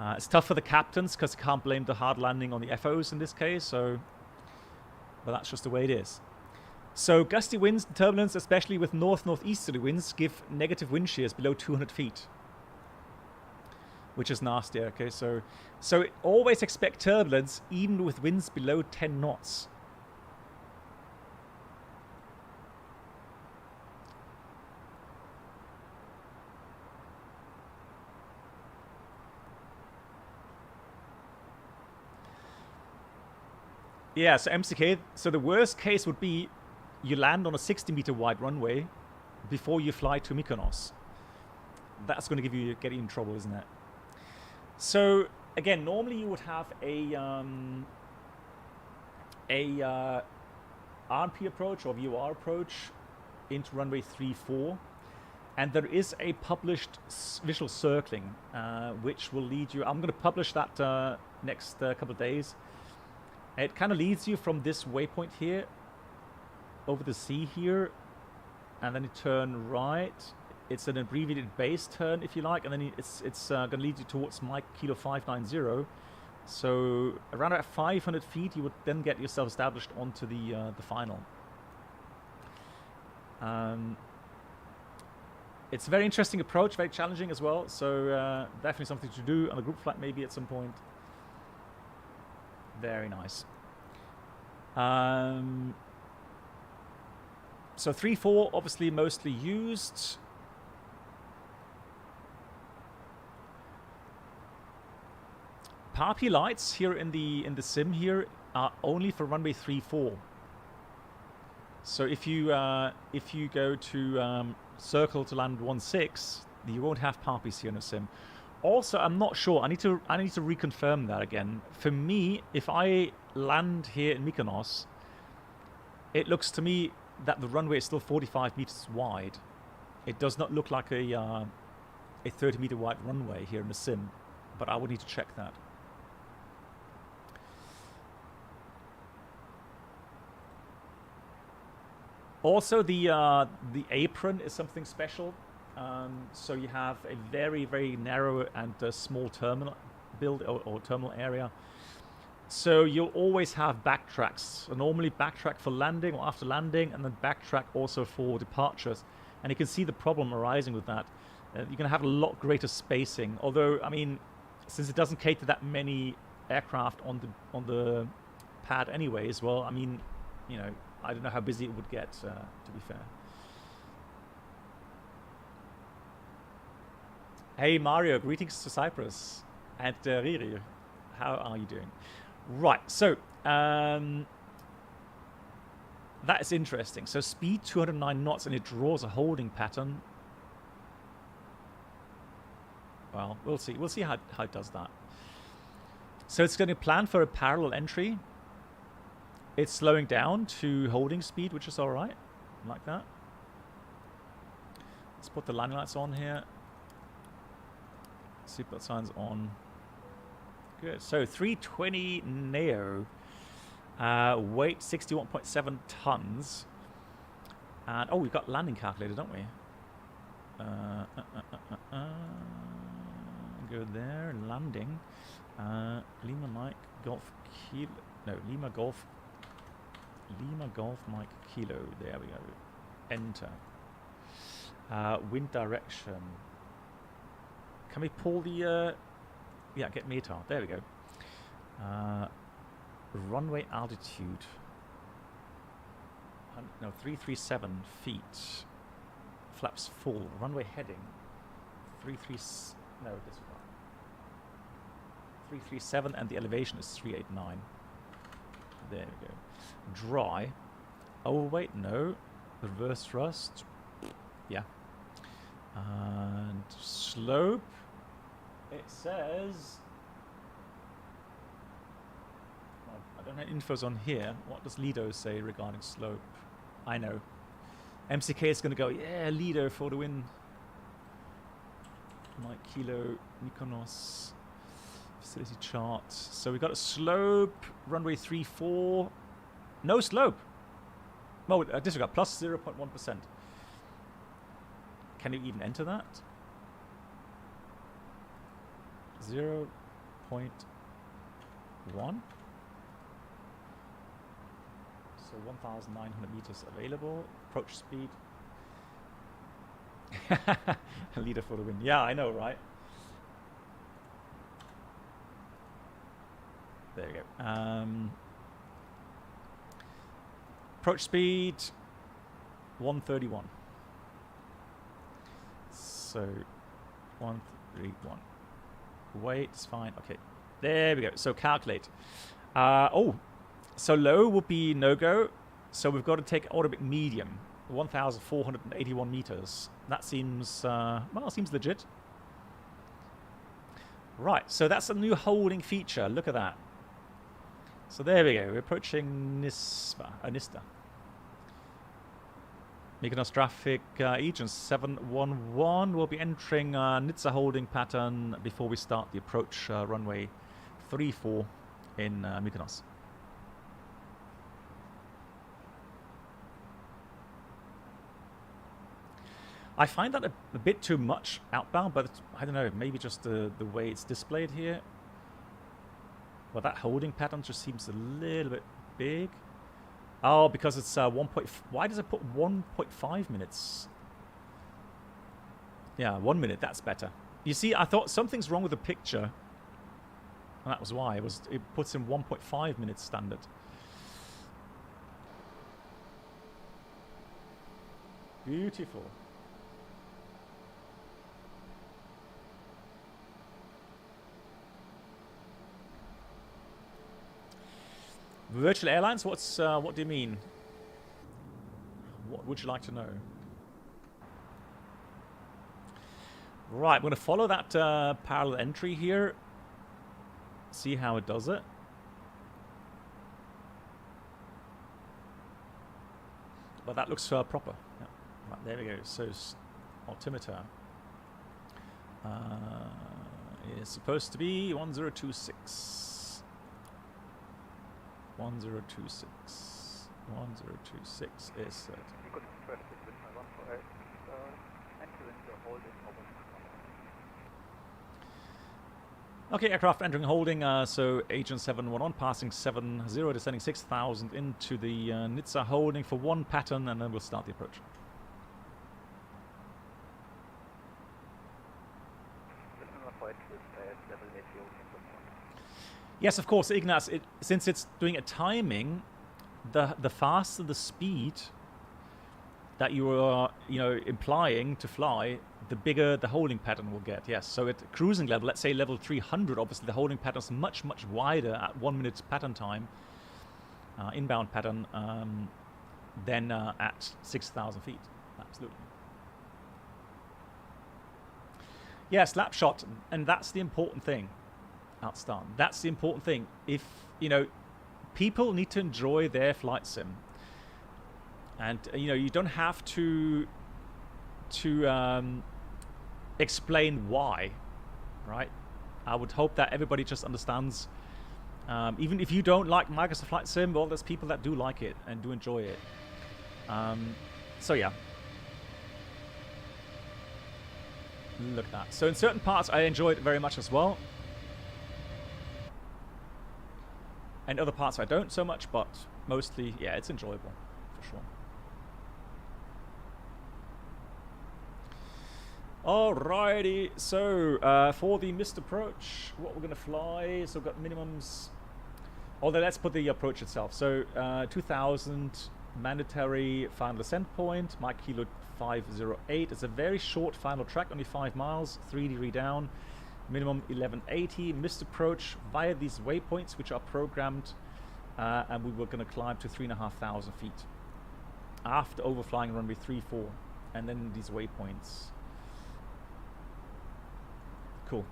It's tough for the captains because you can't blame the hard landing on the FOs in this case. But that's just the way it is. So gusty winds and turbulence, especially with northeasterly winds, give negative wind shears below 200 feet. Which is nasty, okay? So always expect turbulence even with winds below 10 knots. Yeah, so MCK, so the worst case would be you land on a 60-meter wide runway before you fly to Mykonos. That's going to get you in trouble, isn't it? So again, normally you would have a RP approach or VOR approach into runway 34, and there is a published visual circling which will lead you. I'm going to publish that next couple of days. It kind of leads you from this waypoint here over the sea here and then you turn right. It's an abbreviated base turn, if you like, and then it's going to lead you towards Mike Kilo 590. So around about 500 feet, you would then get yourself established onto the final. It's a very interesting approach, very challenging as well. So definitely something to do on a group flight maybe at some point. Very nice. So 3-4 obviously mostly used. Parpy lights here in the sim here are only for runway 34. So if you go to circle to land 16, you won't have parpies here in the sim. Also, I'm not sure. I need to reconfirm that again. For me, if I land here in Mykonos, it looks to me that the runway is still 45 meters wide. It does not look like a 30-meter wide runway here in the sim, but I would need to check that. Also, the apron is something special. So you have a very, very narrow and small terminal build or terminal area. So you'll always have backtracks. So normally backtrack for landing or after landing, and then backtrack also for departures. And you can see the problem arising with that. You're going to have a lot greater spacing. Although, I mean, since it doesn't cater that many aircraft on the pad anyways, well, I mean, you know, I don't know how busy it would get, to be fair. Hey Mario, greetings to Cyprus. And Riri, how are you doing? Right, so that is interesting. So speed 209 knots, and it draws a holding pattern. Well, we'll see. We'll see how it does that. So it's going to plan for a parallel entry. It's slowing down to holding speed, which is all right. Like that. Let's put the landing lights on here. Seatbelt signs on. Good. So 320 Neo. Weight 61.7 tons. And oh, we've got landing calculator, don't we? Go there. Landing. Lima Mike Golf Kilo. No, Lima Golf Mike Kilo. There we go. Enter. Wind direction. Can we pull the... yeah, get METAR. There we go. Runway altitude. No, 337 feet. Flaps full. Runway heading. 337, and the elevation is 389. There we go. Dry. Oh, wait, no. Reverse thrust. Yeah. And slope. It says... well, I don't have infos on here. What does Lido say regarding slope? I know. MCK is going to go, yeah, Lido for the win. Mike Kilo, Mykonos. Facility chart. So we got a slope, runway 34. No slope. Oh, disregard, plus 0.1%. Can you even enter that? 0.1. So 1,900 meters available. Approach speed. Leader for the win. Yeah, I know, right? There we go. Approach speed 131. So 131. Weight is fine. Okay, there we go. So calculate. Oh, so low would be no go. So we've got to take automatic medium, 1,481 meters. That seems well, seems legit. Right. So that's a new holding feature. Look at that. So there we go. We're approaching Nista. Mykonos traffic agent 711 will be entering Nizza holding pattern before we start the approach runway 34 in Mykonos. I find that a bit too much outbound, but I don't know, maybe just the way it's displayed here. Well, that holding pattern just seems a little bit big. Oh, because it's 1. Why does it put 1.5 minutes? Yeah, 1 minute, that's better. You see, I thought something's wrong with the picture. And that was why. It puts in 1.5 minutes standard. Beautiful. Virtual airlines? What do you mean? What would you like to know? Right, I'm going to follow that parallel entry here. See how it does it. But that looks proper. Yeah. Right, there we go. So altimeter is supposed to be 1026. 1026. 1026 is set. Okay, aircraft entering holding. So Agent 711 passing 70, descending 6,000 into the Nizza holding for 1 pattern, and then we'll start the approach. Yes, of course, Ignaz. Since it's doing a timing, the faster the speed that you are, implying to fly, the bigger the holding pattern will get. Yes. So at cruising level, let's say level 300, obviously the holding pattern is much wider at 1 minute pattern time, inbound pattern, than at 6,000 feet. Absolutely. Yeah, slap shot, and that's the important thing. Outstanding. That's the important thing. If people need to enjoy their flight sim, and you don't have to explain why, right? I would hope that everybody just understands. Even if you don't like Microsoft Flight Sim, well, there's people that do like it and do enjoy it. So yeah. Look at that. So in certain parts, I enjoy it very much as well. And other parts I don't so much, but mostly, yeah, it's enjoyable, for sure. Alrighty, so for the missed approach, what we're going to fly, so we've got minimums. Although let's put the approach itself. So 2,000 mandatory final ascent point, Mike Kilo 508. It's a very short final track, only 5 miles, 3 down. Minimum 1180, missed approach via these waypoints, which are programmed, and we were going to climb to 3,500 feet after overflying runway 34, and then these waypoints. Cool.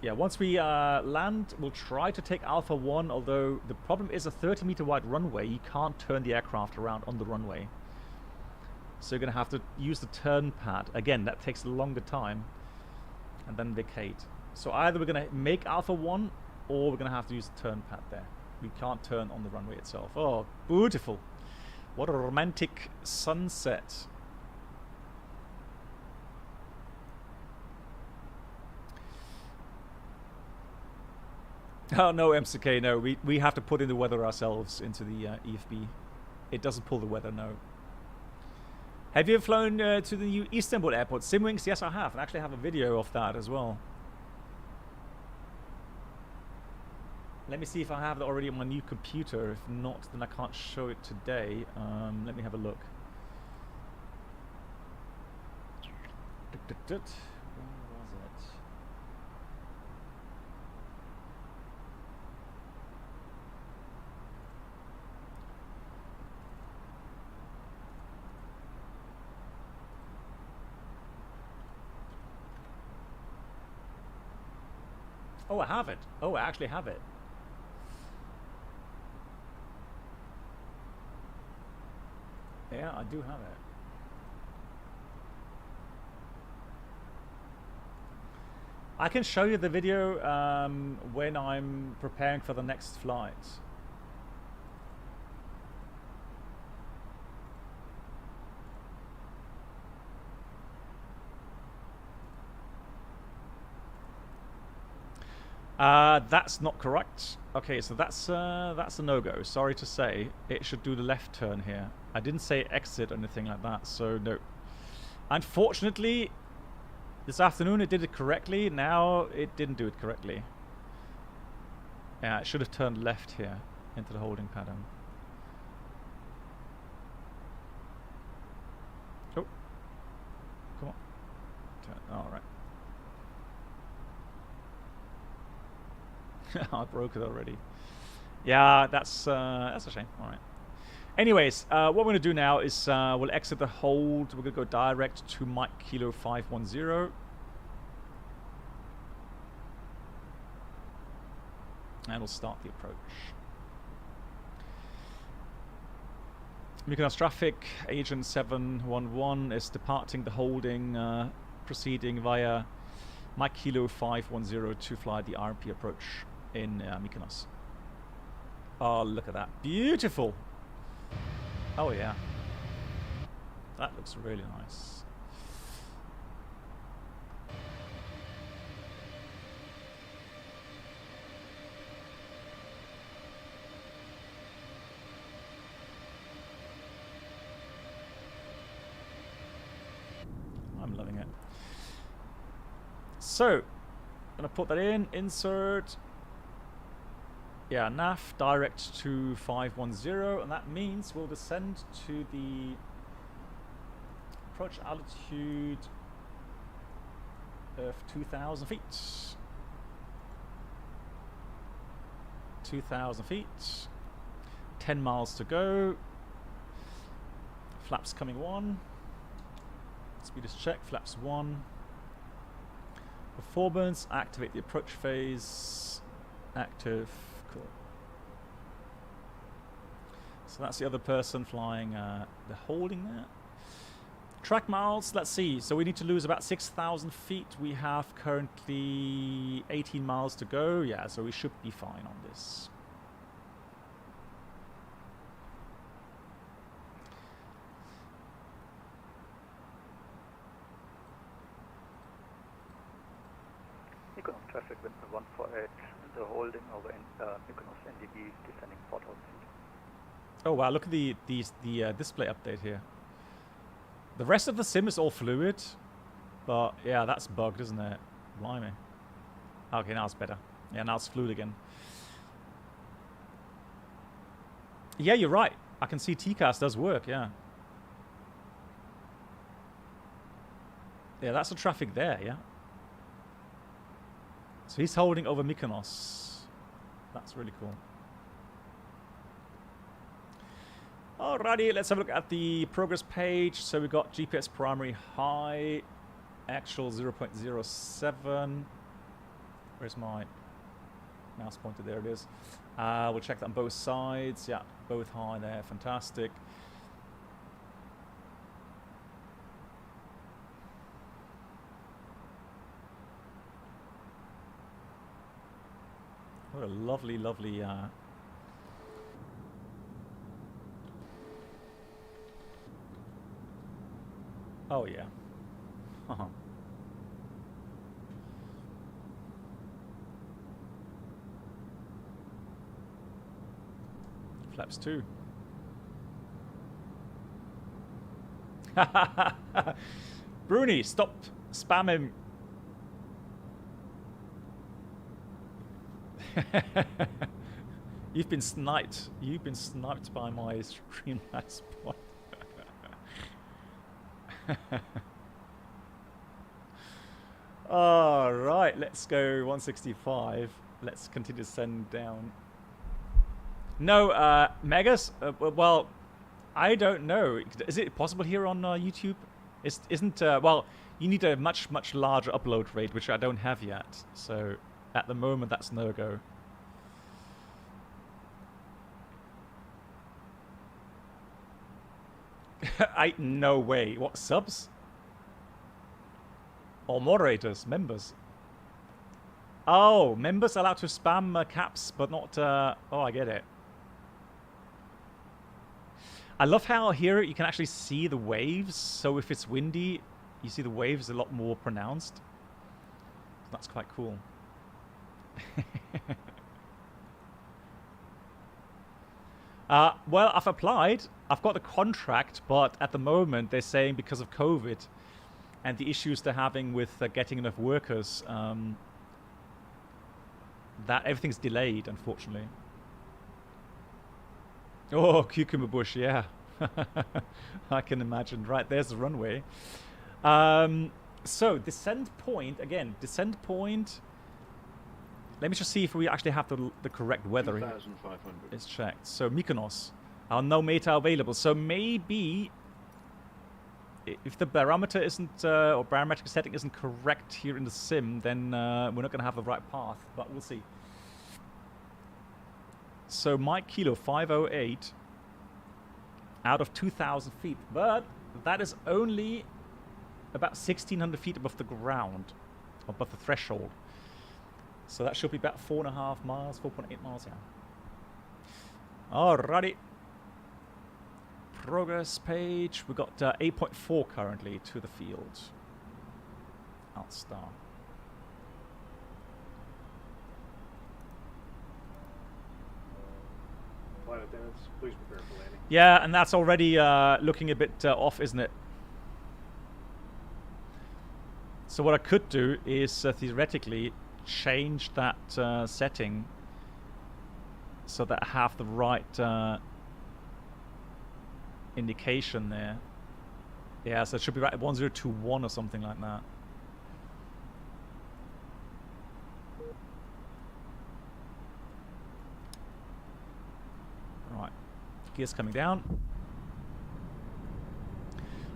Yeah, once we land, we'll try to take Alpha 1, although the problem is a 30-meter wide runway. You can't turn the aircraft around on the runway. So you're going to have to use the turn pad. Again, that takes a longer time. And then vacate. So either we're going to make Alpha 1, or we're going to have to use the turn pad there. We can't turn on the runway itself. Oh, beautiful. What a romantic sunset. Oh, no, MCK, no. We have to put in the weather ourselves into the EFB. It doesn't pull the weather, no. Have you ever flown to the new Istanbul airport? Simwings? Yes, I have. I actually have a video of that as well. Let me see if I have it already on my new computer. If not, then I can't show it today. Let me have a look. Where was it? Oh, I have it. Oh, I actually have it. Yeah, I do have it. I can show you the video when I'm preparing for the next flight. That's not correct. Okay, so that's a no-go. Sorry to say. It should do the left turn here. I didn't say exit or anything like that, so no. Unfortunately, this afternoon it did it correctly. Now it didn't do it correctly. Yeah, it should have turned left here into the holding pattern. Oh. Come on. Turn. All right. I broke it already. Yeah, that's a shame. All right. Anyways, what we're going to do now is we'll exit the hold. We're going to go direct to Mike Kilo 510. And we'll start the approach. Mykonos traffic, agent 711 is departing the holding, proceeding via Mike Kilo 510 to fly the RP approach in Mykonos. Oh, look at that. Beautiful. Oh, yeah. That looks really nice. I'm loving it. So, gonna put that in, insert. Yeah, nav direct to 510, and that means we'll descend to the approach altitude of 2,000 feet. 2,000 feet. 10 miles to go. Flaps coming 1. Speed is check, flaps 1. Performance, activate the approach phase. Active, cool. So that's the other person flying the holding there. Track miles, let's see. So we need to lose about 6,000 feet. We have currently 18 miles to go. Yeah, so we should be fine on this. Mykonos traffic wind 148, the holding over in Mykonos NDB descending 4,000 feet. Oh wow, look at the display update here. The rest of the sim is all fluid, but yeah, that's bugged, isn't it? Blimey. Okay, now it's better. Yeah, now it's fluid again. Yeah, you're right. I can see TCAS does work, yeah. Yeah, that's the traffic there, yeah. So he's holding over Mykonos. That's really cool. Alrighty, let's have a look at the progress page. So we got GPS primary high, actual 0.07. Where's my mouse pointer? There it is. We'll check that on both sides. Yeah, both high there. Fantastic. What a lovely, lovely... Oh, yeah. Flaps 2. Bruni, stop spamming. You've been sniped. You've been sniped by my stream last point. All right, let's go 165. Let's continue to send down. No, Megas. Well, I don't know. Is it possible here on YouTube? Isn't well, you need a much larger upload rate, which I don't have yet. So at the moment, that's no go. No way. What, subs? Or moderators, members? Oh, members allowed to spam caps, but not... oh, I get it. I love how here you can actually see the waves. So if it's windy, you see the waves a lot more pronounced. That's quite cool. Well, I've applied. I've got the contract, but at the moment they're saying because of COVID and the issues they're having with getting enough workers, that everything's delayed, unfortunately. Oh, cucumber bush, yeah. I can imagine. Right, there's the runway. So, descent point, again, descent point. Let me just see if we actually have the correct weather here. 2,500. It's checked. So, Mykonos. No meta available. So, maybe if the barometer isn't, or barometric setting isn't correct here in the sim, then we're not going to have the right path, but we'll see. So, Mike Kilo 508 out of 2,000 feet, but that is only about 1,600 feet above the ground, above the threshold. So that should be about 4.5 miles, 4.8 miles, yeah. Alrighty. Progress page. We got 8.4 currently to the field. Alt star. Flight attendants, please prepare for landing. Yeah, and that's already looking a bit off, isn't it? So what I could do is theoretically change that setting so that I have the right indication there. Yeah, so it should be right at 1021 or something like that. Right, gears coming down.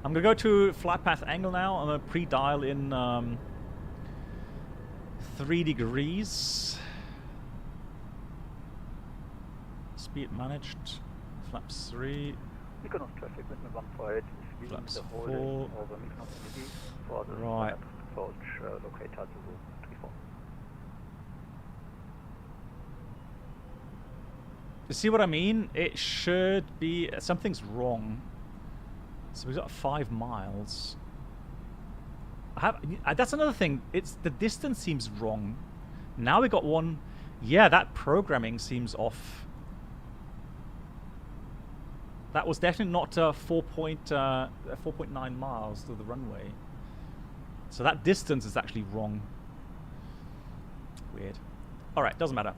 I'm gonna go to flight path angle now. I'm gonna pre-dial in 3 degrees. Speed managed. Flaps 3. Mykonos traffic wind 148 is leaving Flaps the holding 4. over Mykonos City for the Right. approach located to 34. You see what I mean? It should be... something's wrong. So we've got 5 miles. That's another thing. It's the distance seems wrong. Now we got one. Yeah, that programming seems off. That was definitely not 4.9 miles to the runway. So that distance is actually wrong. Weird. All right, doesn't matter.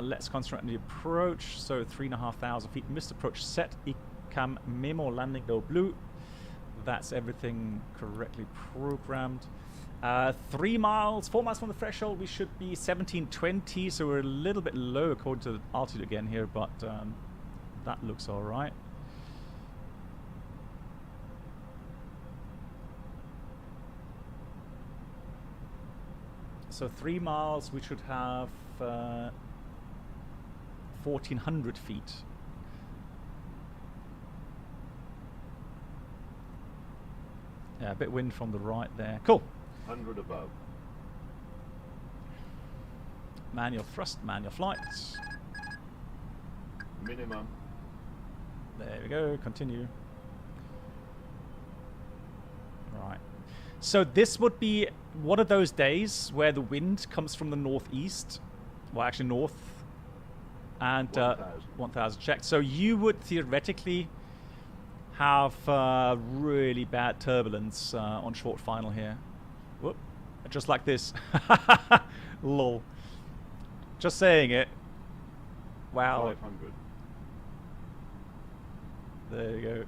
Let's concentrate on the approach. So 3,500 feet. Missed approach set. Cam memo landing go blue. That's everything correctly programmed. 4 miles from the threshold. We should be 1720, so we're a little bit low according to the altitude again here, but that looks all right. So 3 miles, we should have 1,400 feet. Yeah, a bit wind from the right there. Cool. 100 above. Manual thrust, manual flights. Minimum. There we go. Continue. Right. So this would be one of those days where the wind comes from the northeast. Well, actually north. And 1,000 checked. So you would theoretically have really bad turbulence on short final here. Whoop. Just like this. Lol. Just saying it. Wow. 500. There you go.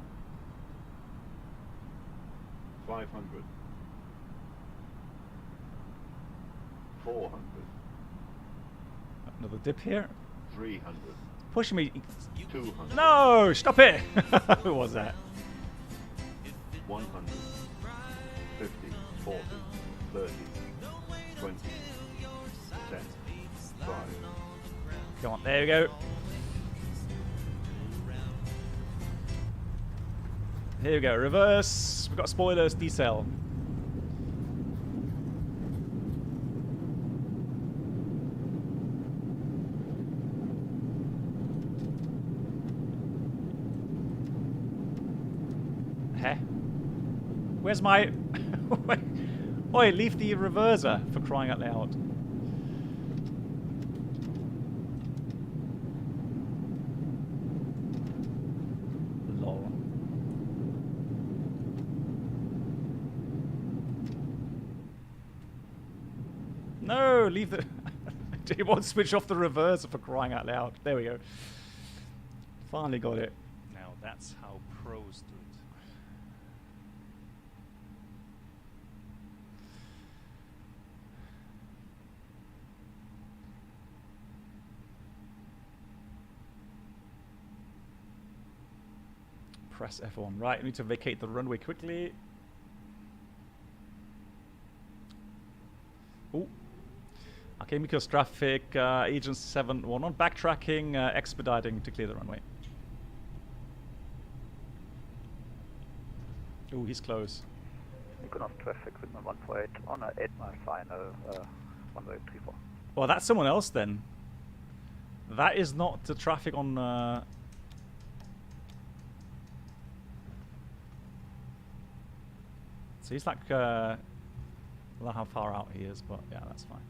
500. 400. Another dip here. 300. Pushing me. 200. No! Stop it! Who was that? 100. 50. 40. 30. 20. 10. 5. Come on, there we go. Here we go, reverse. We've got spoilers, decel. Heh. Where's my... Oi, leave the reverser, for crying out loud. leave the... It won't switch off the reverser for crying out loud. There we go. Finally got it. Now that's how pros do it. Press F1. Right, I need to vacate the runway quickly. Oh. Okay, Mykonos traffic, Agent 711, backtracking, expediting to clear the runway. Oh, he's close. Mykonos traffic with 148 on a 8 mile final, runway 34. Well, that's someone else then. That is not the traffic on... So he's like... I don't know how far out he is, but yeah, that's fine.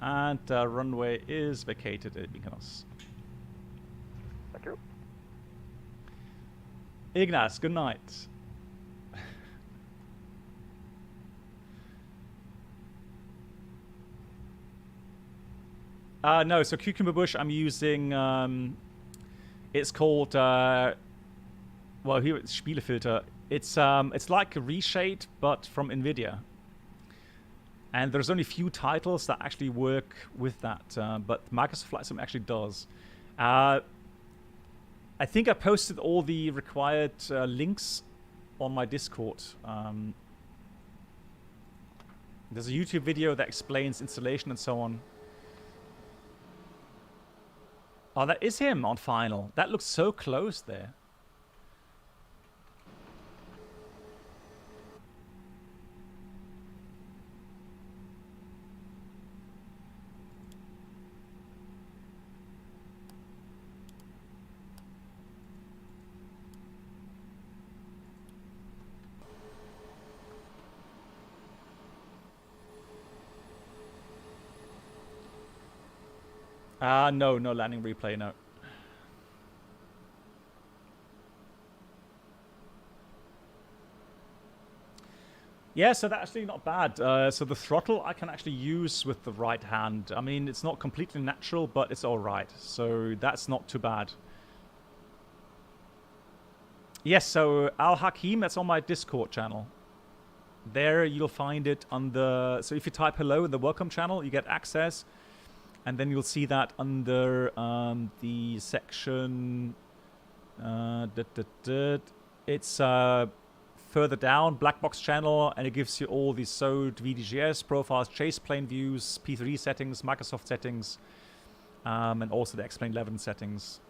And runway is vacated at Mykonos. Thank you. Ignace, good night. No, so Cucumber Bush I'm using, it's called, well, here it's Spielefilter. It's like a reshade, but from NVIDIA. And there's only few titles that actually work with that, but Microsoft Flight Sim actually does. I think I posted all the required links on my Discord. There's a YouTube video that explains installation and so on. Oh, that is him on final. That looks so close there. No, no landing replay, no. Yeah, so that's actually not bad. So the throttle I can actually use with the right hand. I mean, it's not completely natural, but it's all right. So that's not too bad. Yes, so Al Hakim, that's on my Discord channel. There you'll find it under... So if you type hello in the welcome channel, you get access. And then you'll see that under the section... It's further down, black box channel, and it gives you all the SOD, VDGS, profiles, chase plane views, P3 settings, Microsoft settings, and also the X-Plane 11 settings.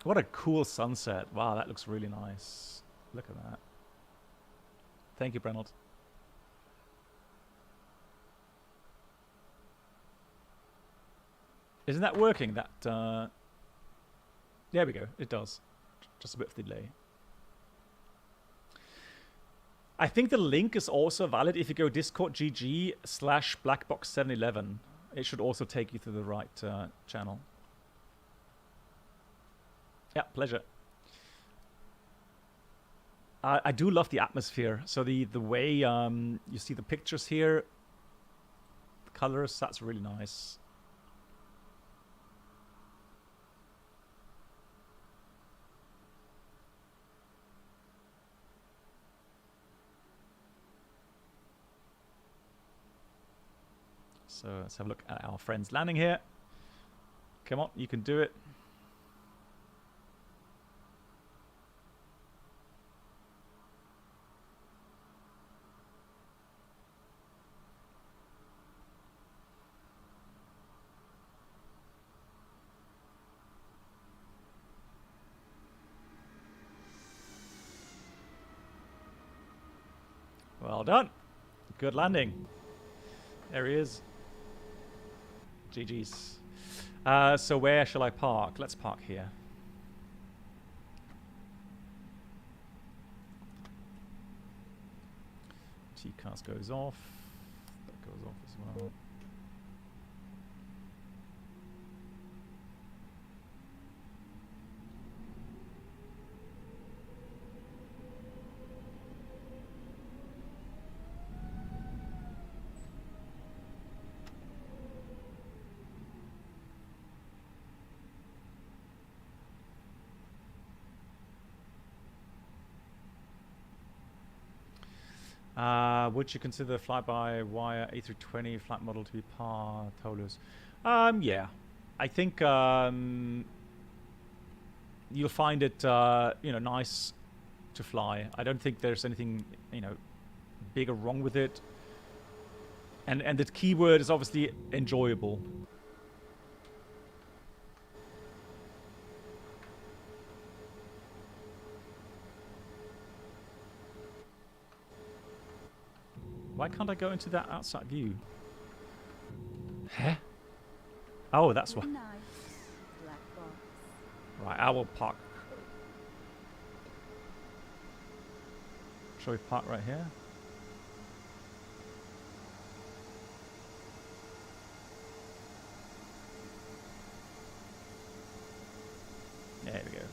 What a cool sunset. Wow, that looks really nice. Look at that. Thank you, Brenold. Isn't that working? That, there we go. It does. Just a bit of delay. I think the link is also valid if you go discord.gg/blackbox711. It should also take you to the right channel. Yeah, pleasure. I do love the atmosphere. So the way you see the pictures here, the colors, that's really nice. So let's have a look at our friends landing here. Come on, you can do it. Well done. Good landing. There he is. GG's. So where shall I park? Let's park here. TCAS goes off. That goes off as well. Would you consider flyby wire A320 flight model to be par Tolus? Yeah. I think you'll find it, nice to fly. I don't think there's anything, big or wrong with it. And the key word is obviously enjoyable. Why can't I go into that outside view? Huh? Oh, that's why. Nice black box. Right, I will park. Shall we park right here? There we go.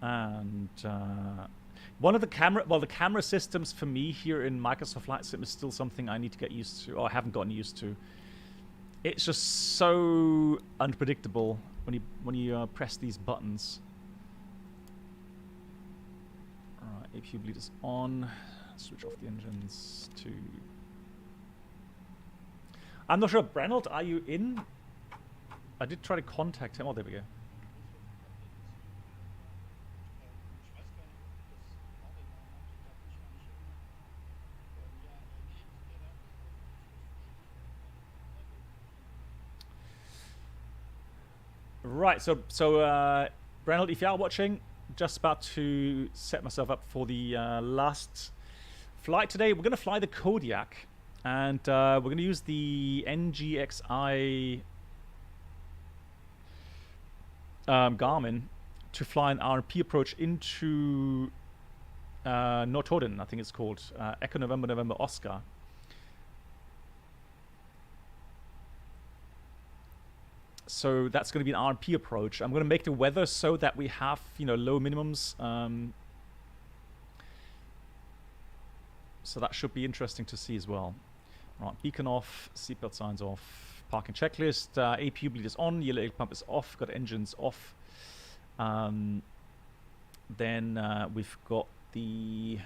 And one of the camera systems for me here in Microsoft Flight Sim is still something I need to get used to, or I haven't gotten used to. It's just so unpredictable when you press these buttons. Alright, APU bleed is on. Switch off the engines to... I'm not sure, Brenold, are you in? I did try to contact him. Oh, there we go. Right, so Brenold, if you are watching, just about to set myself up for the last flight today. We're going to fly the Kodiak, and we're going to use the NGXI Garmin to fly an RP approach into Norton, I think it's called, Echo November Oscar. So that's going to be an RP approach. I'm going to make the weather so that we have, low minimums. So that should be interesting to see as well. Right, beacon off, seatbelt signs off, parking checklist, APU bleed is on, yellow air pump is off, got engines off. Then we've got the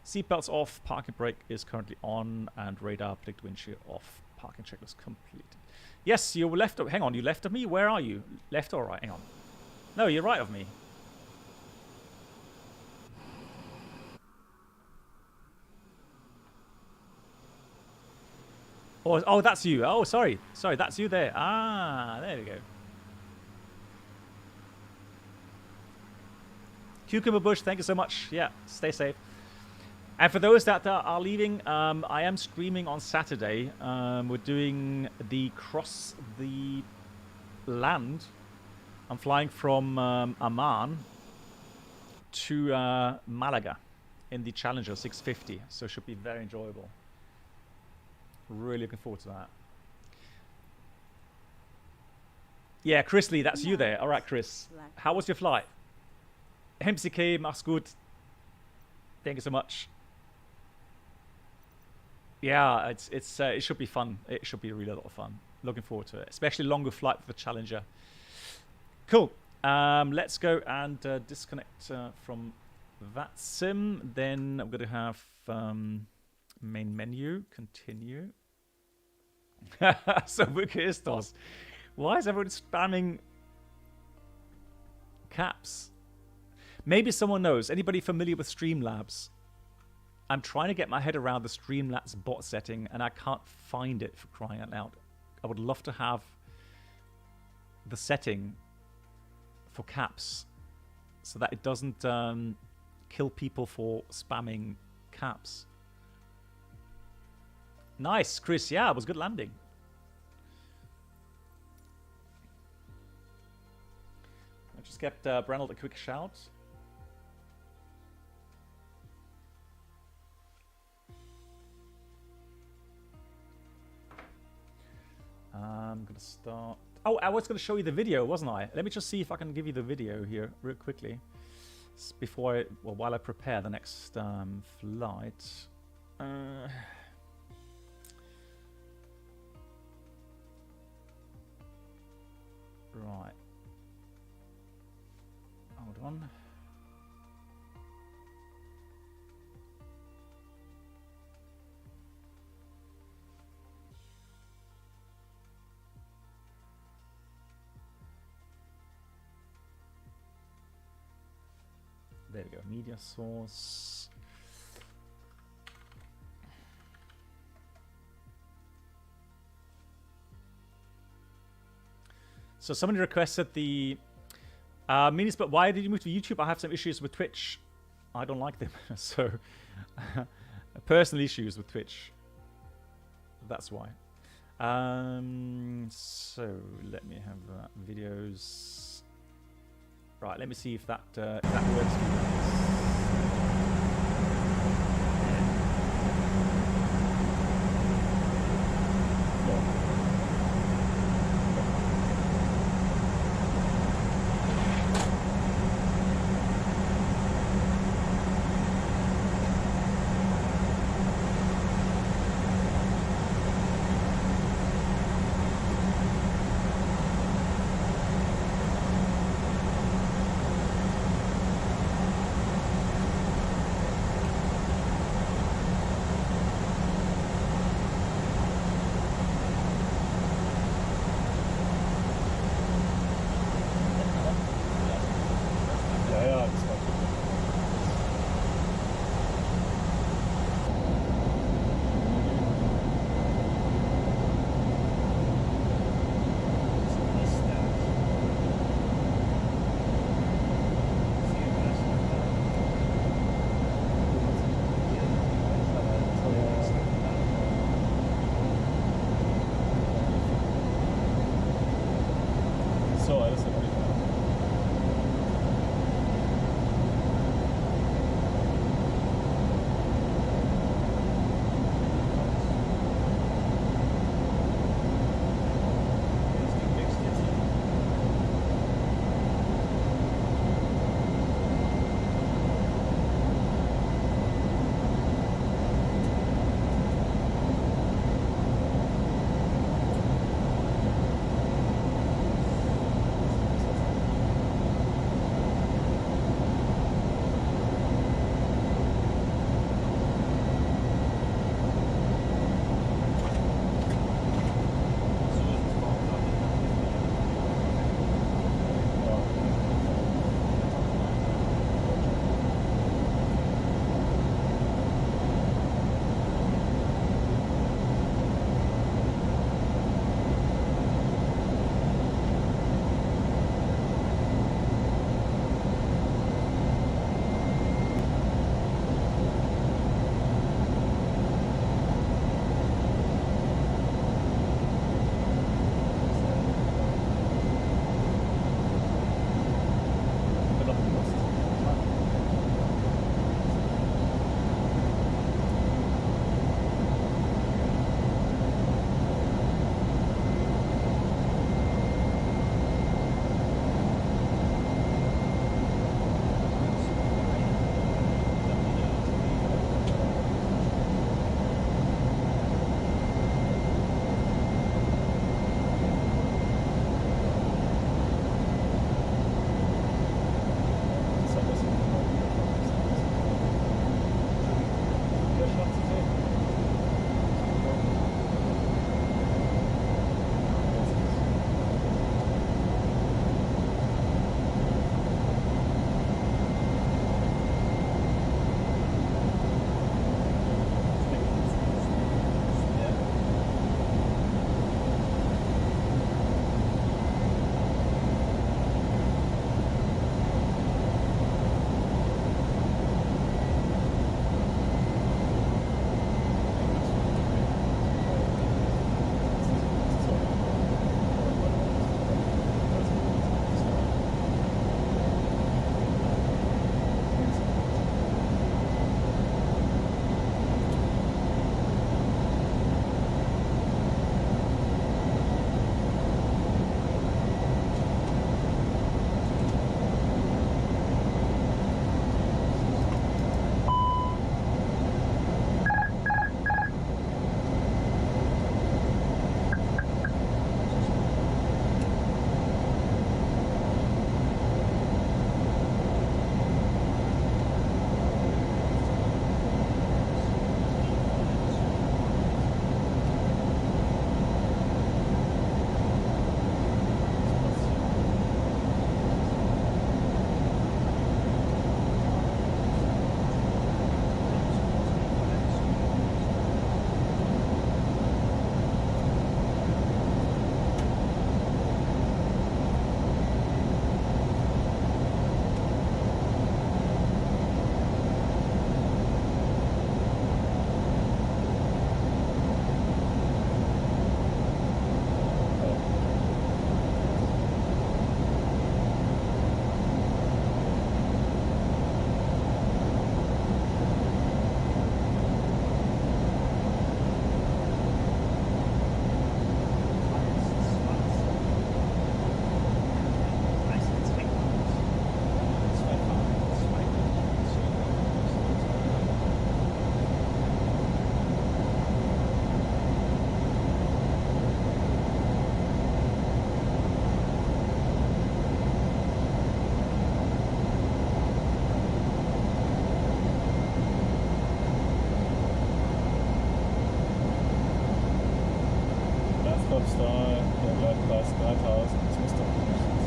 seatbelts off, parking brake is currently on, and radar predict wind shear off. Parking checklist completed. Yes, you were left of... Hang on, you left of me? Where are you? Left or right? Hang on. No, you're right of me. Oh, that's you. Oh, sorry. Sorry, that's you there. Ah, there we go. Cucumber Bush, thank you so much. Yeah, stay safe. And for those that are leaving, I am streaming on Saturday. We're doing the cross the land. I'm flying from Amman to Malaga in the Challenger 650. So it should be very enjoyable. Really looking forward to that. Yeah, Chris Lee, that's you there. All right, Chris. How was your flight? MCK, mach's gut. Thank you so much. Yeah, it should be fun. It should be really a lot of fun. Looking forward to it, especially longer flight for the Challenger. Cool. Let's go and disconnect from VATSIM. Then I'm going to have main menu, continue. So Buchistos. Why is everyone spamming caps? Maybe someone knows. Anybody familiar with Streamlabs? I'm trying to get my head around the Streamlabs bot setting, and I can't find it, for crying out loud. I would love to have the setting for caps so that it doesn't kill people for spamming caps. Nice, Chris. Yeah, it was a good landing. I just kept Brenold a quick shout. I'm going to start... Oh, I was going to show you the video, wasn't I? Let me just see if I can give you the video here real quickly. Before while I prepare the next flight. Right. Hold on. we go. Media source. So somebody requested the minis, but why did you move to YouTube? I have some issues with Twitch. I don't like them. So personal issues with Twitch. That's why. So let me have videos. Right, let me see if that works for you guys. Kopfstar, der Gleitpass 3000, das muss doch nicht sein.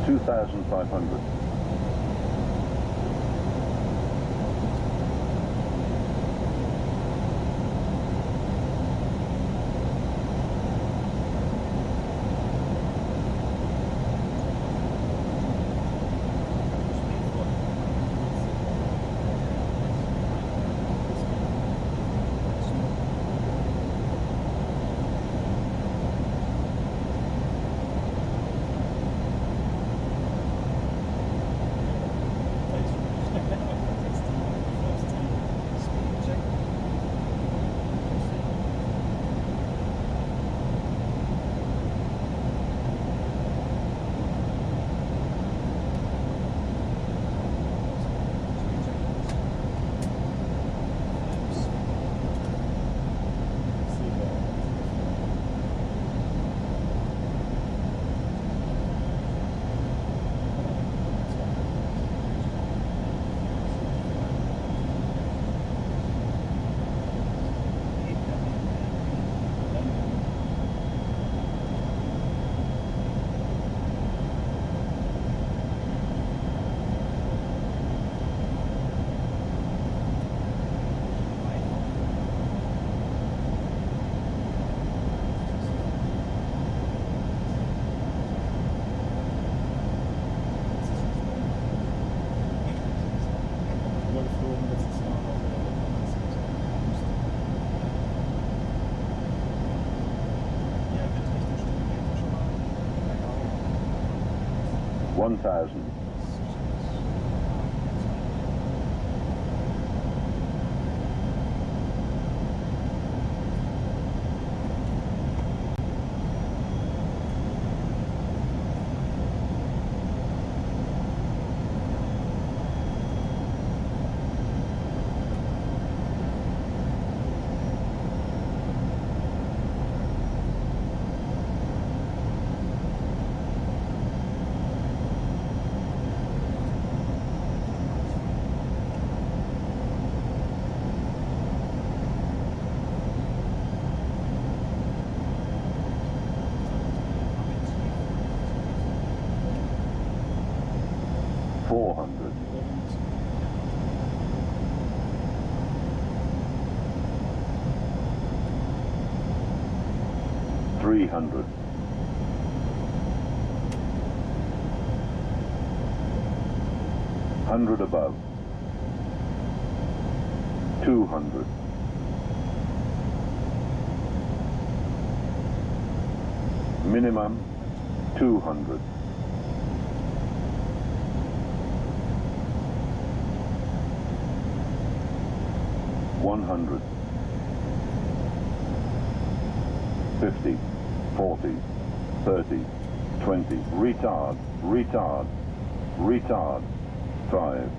$2,500. $1,000. $400. $300. $100 above. $200. Minimum $200. $100. 50, 40, 30, 20, retard, retard, retard, 5.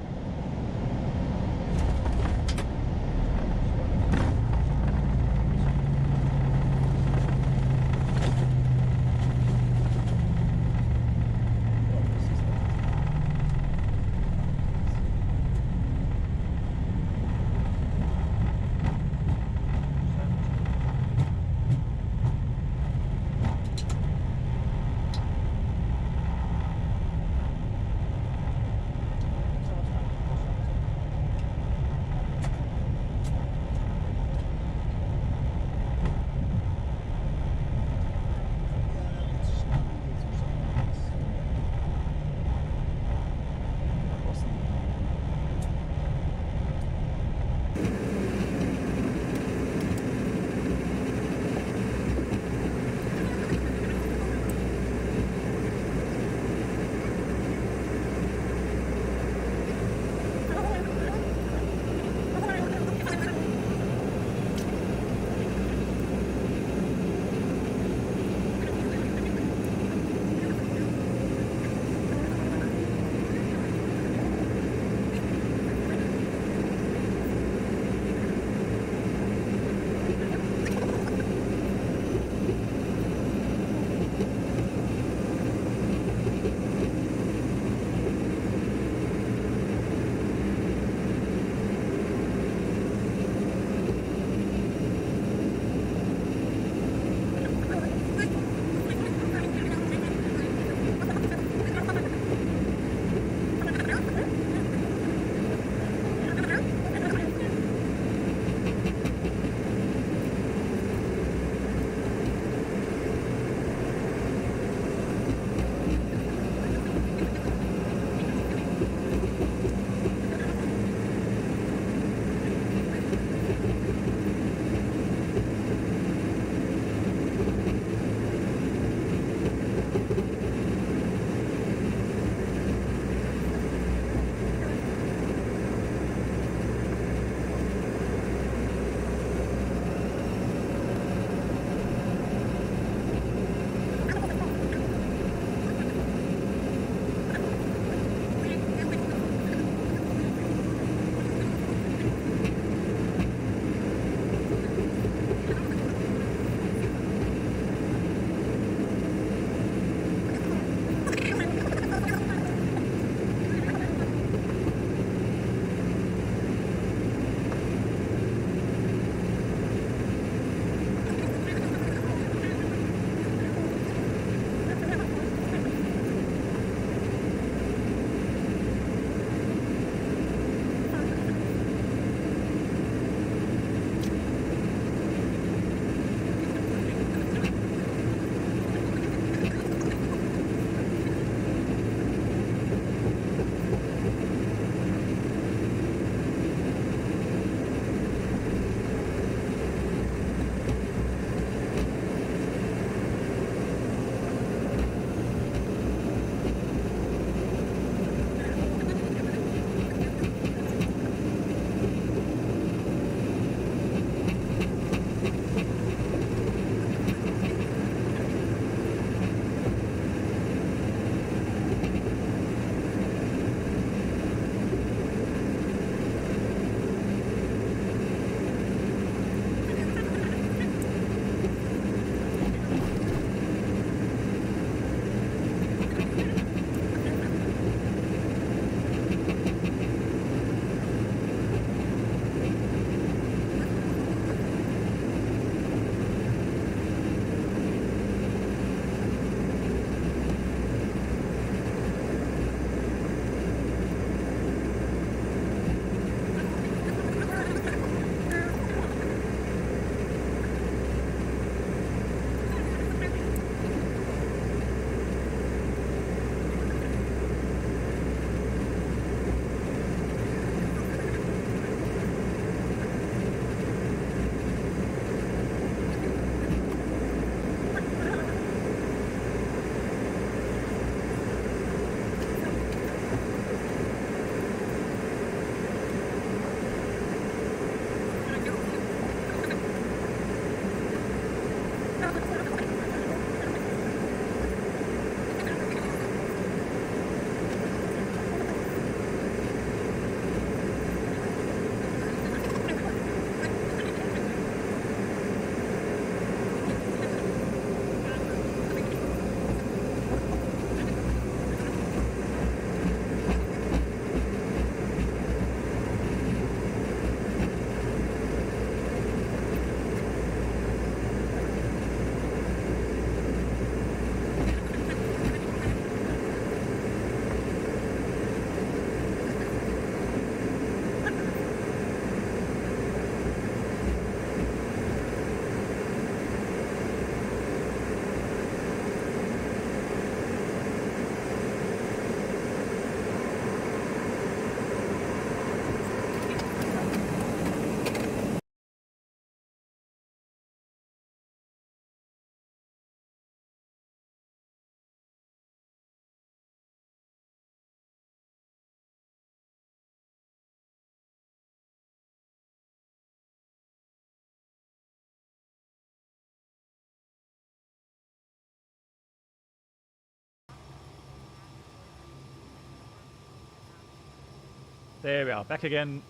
There we are, back again.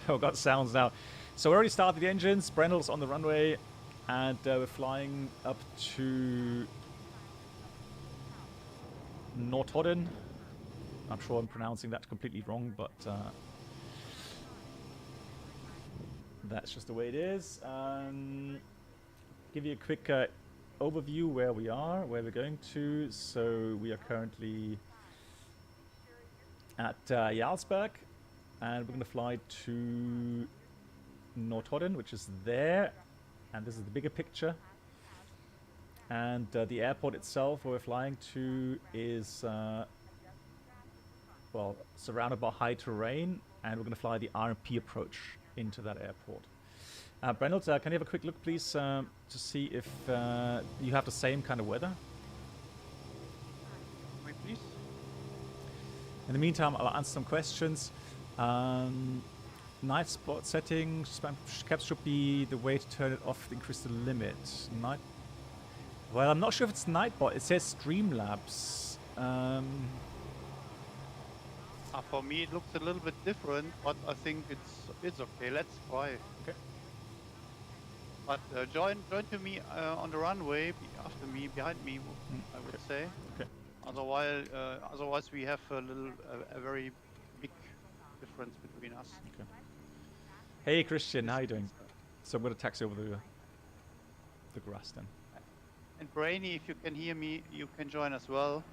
Oh, got sounds now. So we already started the engines. Brennel's on the runway, and we're flying up to Norton. I'm sure I'm pronouncing that completely wrong, but that's just the way it is. Give you a quick overview where we are, where we're going to. So we are currently at Jarlsberg, and we're going to fly to Norton, which is there, and this is the bigger picture. And the airport itself, where we're flying to, is well, surrounded by high terrain, and we're going to fly the RMP approach into that airport. Brennelt, can you have a quick look, please, to see if you have the same kind of weather? Wait, please. In the meantime, I'll answer some questions. Night spot settings, caps should be the way to turn it off, increase the limit. Night. Well, I'm not sure if it's Nightbot. It says Streamlabs. For me, it looks a little bit different, but I think it's okay. Let's try. Okay. But join to me on the runway after me, behind me. I would say. Okay. Otherwise we have a very big difference between us. Okay. Hey Christian, how you doing? So I'm gonna taxi over the grass then. And Brainy, if you can hear me, you can join as well.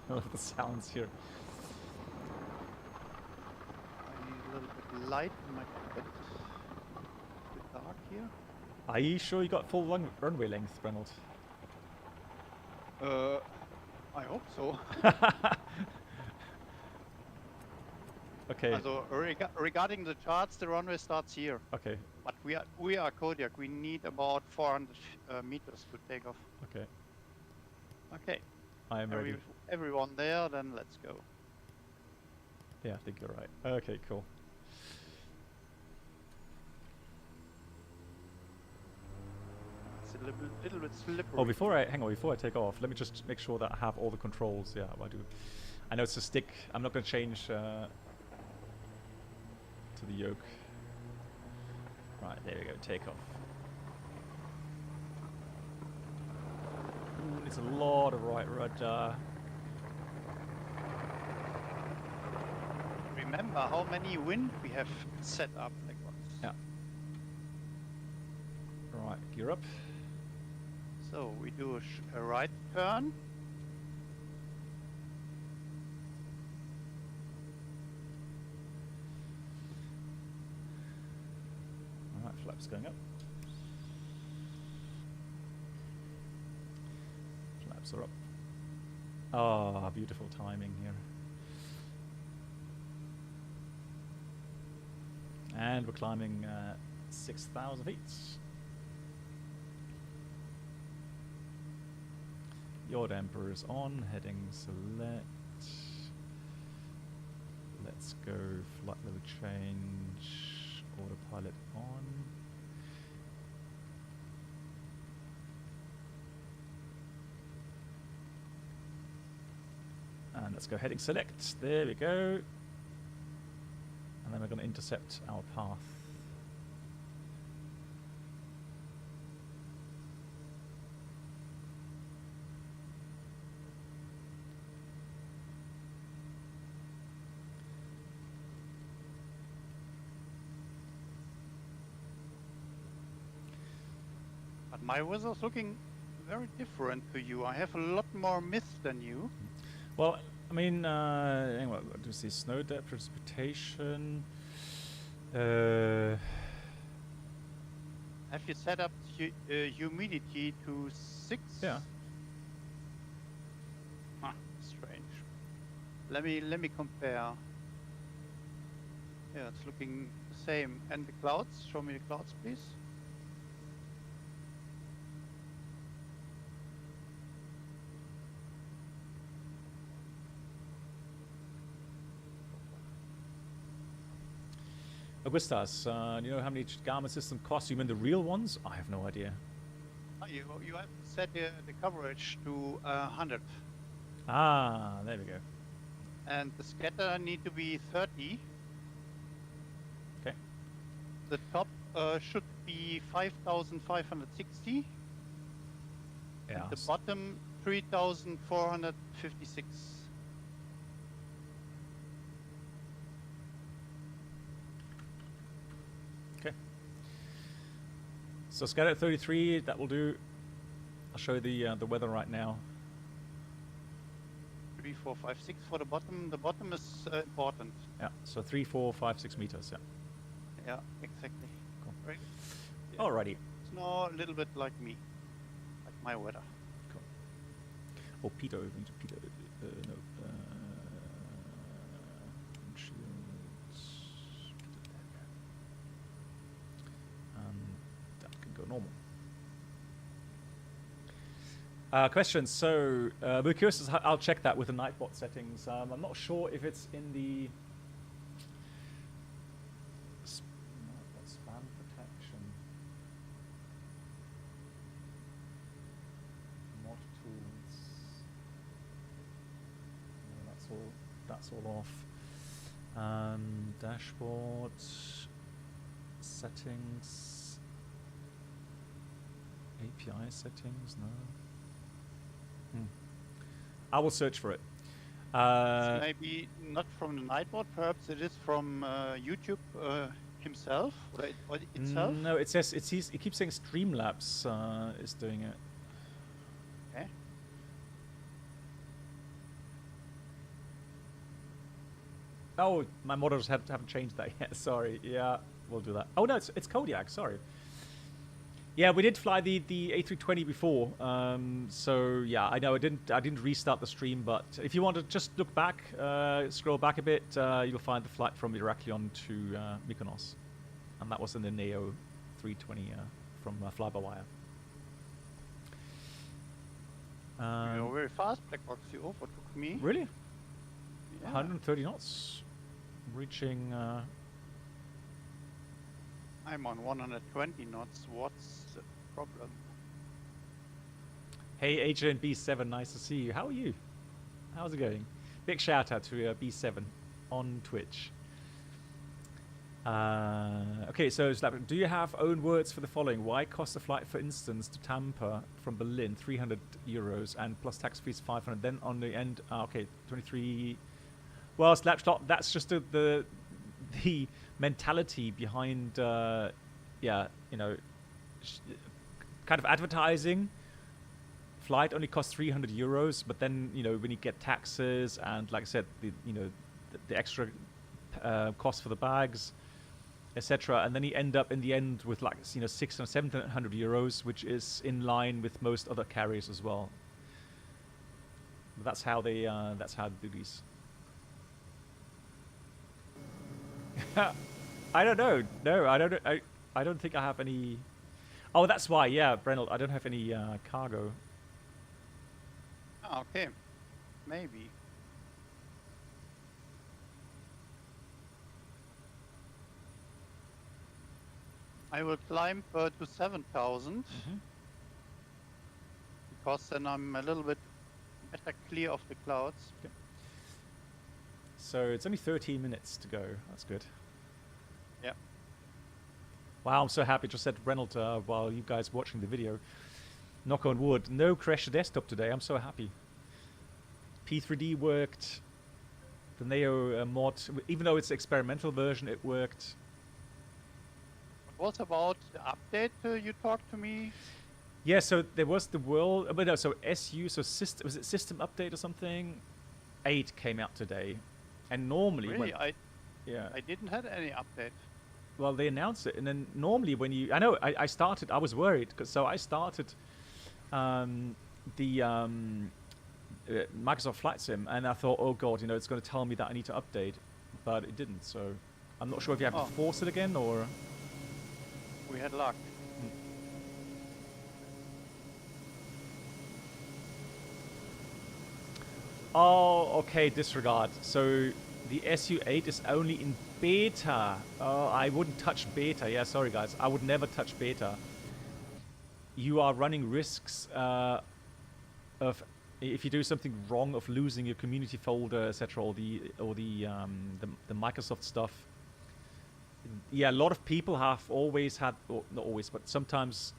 I love the sounds here. I need a little bit light in my cockpit. It's a bit dark here. Are you sure you got full runway length, Reynolds? I hope so. Okay. So regarding the charts, the runway starts here. Okay. But we are Kodiak. We need about 400 meters to take off. Okay. Okay. I am ready. Everyone there, then let's go. Yeah, I think you're right. Okay, cool. It's a little bit slippery. Oh, before I take off, let me just make sure that I have all the controls. Yeah, I do. I know it's a stick. I'm not going to change to the yoke. Right, there we go. Take off. Ooh, it's a lot of right rudder. Remember how many wind we have set up, like what? Yeah. Right, gear up. So we do a right turn. Alright, flaps going up. Flaps are up. Ah, beautiful timing here. And we're climbing 6,000 feet. Yaw damper is on, heading select. Let's go flight level change, autopilot on. And let's go heading select, there we go. And then we're going to intercept our path. But my weather's looking very different to you. I have a lot more mist than you. Well, I mean, hang on, do we see snow depth, precipitation? Have you set up humidity to 6? Yeah. Ah, strange. Let me compare. Yeah, it's looking the same. And the clouds? Show me the clouds, please. Augustas, do you know how many Garmin system cost? You mean the real ones? I have no idea. You have to set the coverage to 100. Ah, there we go. And the scatter need to be 30. Okay. The top should be 5,560. Yeah. And the bottom 3,456. Okay. So scatter at 33, that will do. I'll show you the weather right now. 3, 4, 5, 6 for the bottom. The bottom is important. Yeah, so 3, 4, 5, 6 meters, yeah. Yeah, exactly. Cool. Right. Alrighty. Snow a little bit like me, like my weather. Cool. Oh, Peter, we need to Peter. No. Shields. That can go normal. Questions. So, Mykonos, I'll check that with the Nightbot settings. I'm not sure if it's in the spam protection. Mod tools. No, that's all off. Dashboard settings. API settings. No. I will search for it. It's maybe not from the Nightbot, perhaps it is from YouTube himself or itself. No, it says it keeps saying Streamlabs is doing it. Okay. Oh, my models haven't changed that yet. Sorry. Yeah, we'll do that. Oh no, it's Kodiak. Sorry. Yeah, we did fly the A320 before, so yeah, I know I didn't restart the stream, but if you want to just look back, scroll back a bit, you'll find the flight from Iraklion to Mykonos, and that was in the Neo 320 from fly-by-wire. You're very fast, Black Box. You overtook me. Really? Yeah. 130 knots, reaching. I'm on 120 knots. What's the problem? Hey, Agent B7, nice to see you. How are you? How's it going? Big shout out to B7 on Twitch. Okay, so do you have own words for the following? Why cost a flight, for instance, to Tampa from Berlin 300 euros and plus tax fees 500? Then on the end, okay, 23. Well, Slapshot, that's just the mentality behind, yeah, you know, kind of advertising. Flight only costs 300 euros, but then, you know, when you get taxes and, like I said, the extra cost for the bags, etc., and then you end up in the end with, like, you know, 600 or 700 euros, which is in line with most other carriers as well. But that's how they do these. I don't know. No, I don't think I have any. Oh, that's why. Yeah, Brennel, I don't have any cargo. Ah, okay. Maybe. I will climb to 7,000 because then I'm a little bit better clear of the clouds. Okay. So it's only 13 minutes to go. That's good. Yeah. Wow, I'm so happy. Just said Reynolds while you guys were watching the video. Knock on wood. No crash desktop today. I'm so happy. P3D worked. The Neo mod, even though it's experimental version, it worked. What about the update you talked to me? Yeah, so there was the world, but no, so SU, so system, was it system update or something? 8 came out today, and normally Really, I yeah, didn't have any update. well, they announced it, and then normally when you, I know, I started, I was worried, because so I started the Microsoft Flight Sim, and I thought, oh god, you know, it's going to tell me that I need to update, but it didn't. So I'm not sure if you have to force it again or. We had luck. Oh, okay, disregard. So the SU8 is only in beta. Oh, I wouldn't touch beta. Yeah, sorry guys. I would never touch beta. You are running risks of, if you do something wrong, of losing your community folder, etc., or the Microsoft stuff. Yeah, a lot of people have always had, or not always, but sometimes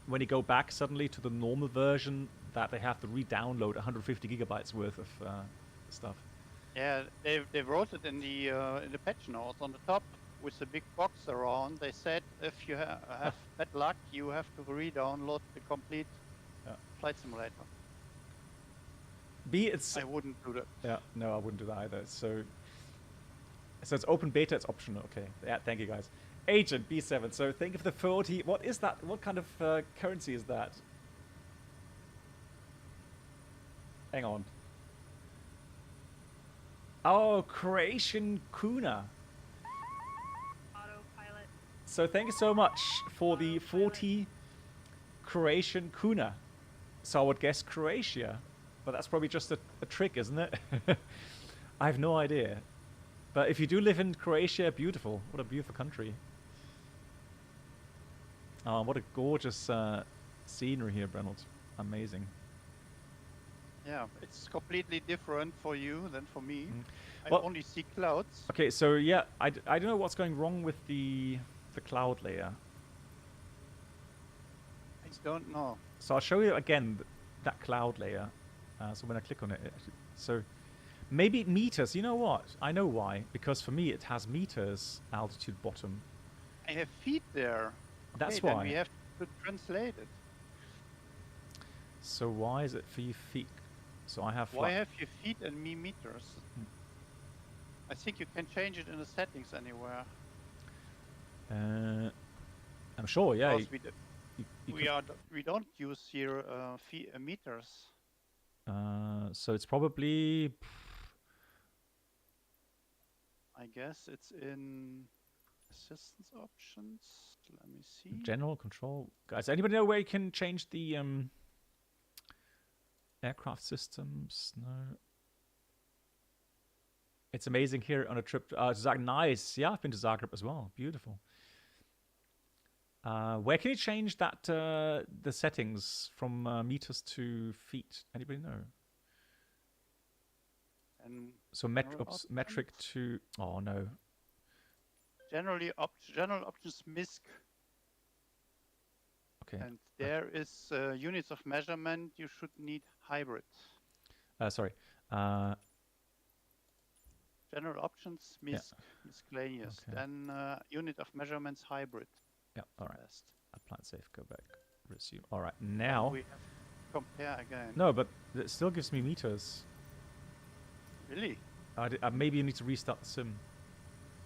when you go back suddenly to the normal version, that they have to re-download 150 gigabytes worth of stuff. Yeah, they wrote it in the patch notes on the top with the big box around. They said if you have bad luck, you have to re-download the complete flight simulator. I wouldn't do that. Yeah, no, I wouldn't do that either. So it's open beta, it's optional. Okay, yeah, thank you guys. Agent B7. So think of the 40. What is that? What kind of currency is that? Hang on. Oh, Croatian kuna. Autopilot. So thank you so much for the 40 Croatian kuna. So I would guess Croatia, but that's probably just a trick, isn't it? I have no idea. But if you do live in Croatia, beautiful. What a beautiful country. Oh, what a gorgeous scenery here, Brennelt. Amazing. Yeah, it's completely different for you than for me. Well, I only see clouds. Okay, so yeah, I don't know what's going wrong with the cloud layer. I don't know. So I'll show you again that cloud layer. So when I click on it, so maybe meters. You know what? I know why. Because for me, it has meters altitude bottom. I have feet there. That's okay, why. Then we have to translate it. So why is it for you feet? So I have. Why have you feet and me meters? I think you can change it in the settings anywhere. I'm sure. Yeah. We don't use here meters. So it's probably. I guess it's in assistance options. Let me see. General control, guys. Anybody know where you can change the aircraft systems? No. It's amazing here on a trip to Zagreb. Nice. Yeah, I've been to Zagreb as well. Beautiful. Where can you change that the settings from meters to feet? Anybody know? And so metric to. Oh no. General options MISC. Okay. And there is units of measurement. You should need hybrid. Sorry. General options MISC, miscellaneous. Okay. Then unit of measurements hybrid. Yeah. All right. Apply safe. Go back. Resume. All right. Now. We have to compare again. No, but it still gives me meters. Really? Maybe you need to restart the sim.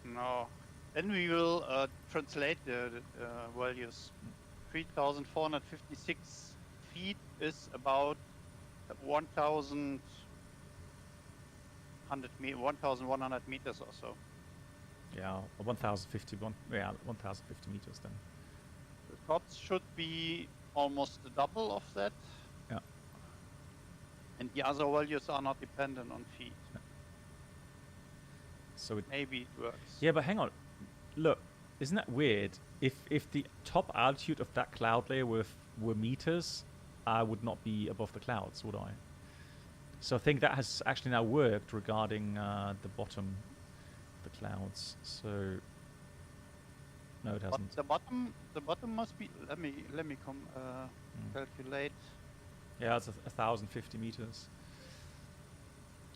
No. Then we will translate the values. 3,456 feet is about 1,100 meters or so. Yeah, 1,051. Yeah, 1,050 meters then. The tops should be almost the double of that. Yeah. And the other values are not dependent on feet. Yeah. So maybe it works. Yeah, but hang on. Look, isn't that weird? If the top altitude of that cloud layer were meters, I would not be above the clouds, would I? So I think that has actually now worked regarding the bottom of the clouds. So no, it hasn't. But the bottom must be. Let me calculate. Yeah, it's 1,050 meters.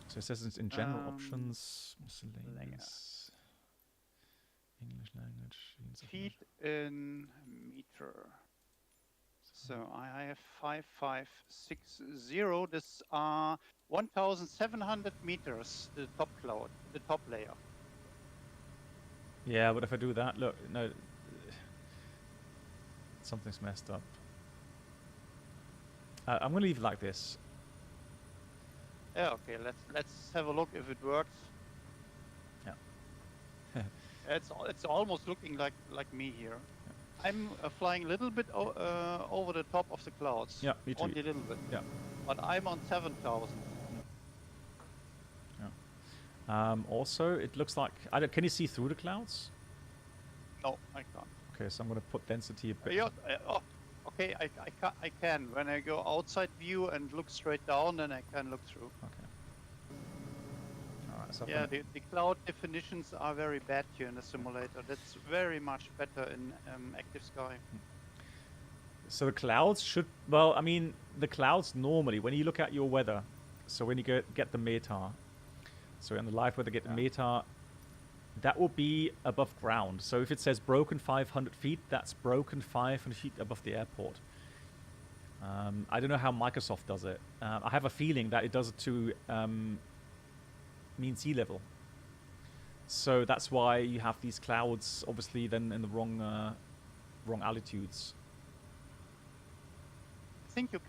So it says it's in general options, miscellaneous, English language. Feet in meter. So I have 5560. This are 1,700 meters. The top cloud, the top layer. Yeah, but if I do that, look, no, something's messed up. I'm gonna leave it like this. Yeah, okay. Let's have a look if it works. Yeah. It's almost looking like me here. Yeah. I'm flying a little bit over the top of the clouds. Yeah, me too. Only a little bit. Yeah. But I'm on 7,000. Also, it looks like can you see through the clouds? No, I can't. Okay, so I'm going to put density a bit. Yeah, okay, I can. When I go outside view and look straight down, then I can look through. Okay. All right. So Yeah, the cloud definitions are very bad here in the simulator. That's very much better in active sky. So the clouds should, well, I mean, the clouds normally, when you look at your weather, so when you get the METAR, so in the live weather, get the METAR, that will be above ground. So if it says broken 500 feet, that's broken 500 feet above the airport. I don't know how Microsoft does it. I have a feeling that it does it to mean sea level. So that's why you have these clouds, obviously, then in the wrong altitudes. I think you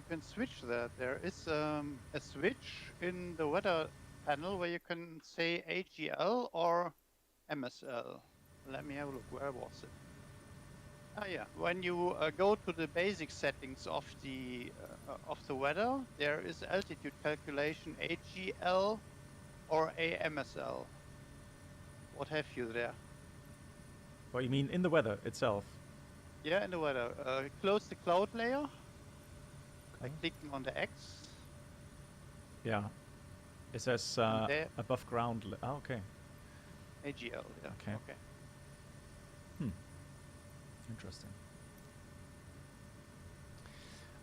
can switch that. There is a switch in the weather panel where you can say AGL or MSL. Let me have a look. Where was it? Ah, yeah. When you go to the basic settings of the weather, there is altitude calculation AGL or AMSL. What have you there? What you mean in the weather itself? Yeah, in the weather. Close the cloud layer by Okay. clicking on the X. Yeah. It says above ground. Oh, okay. AGL, yeah. Okay. Interesting.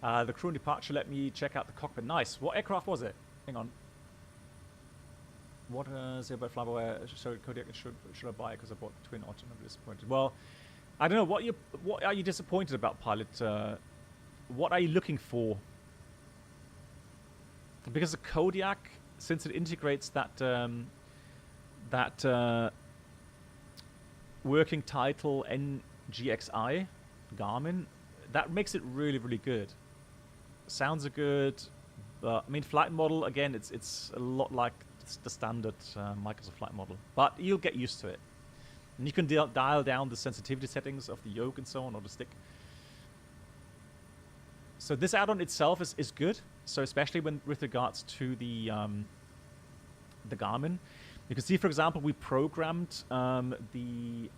The crew and departure, let me check out the cockpit. Nice. What aircraft was it? Hang on. What zero flyby so Kodiak should I buy it because I bought twin Otter and I'm disappointed. Well, I don't know. What are you disappointed about, pilot? What are you looking for? Because the Kodiak, since it integrates that working title NGXI Garmin, that makes it really, really good. Sounds are good, but I mean, flight model again, it's a lot like the standard Microsoft flight model, but you'll get used to it. And you can dial down the sensitivity settings of the yoke and so on, or the stick. So this add-on itself is good. So especially with regards to the Garmin, you can see, for example, we programmed the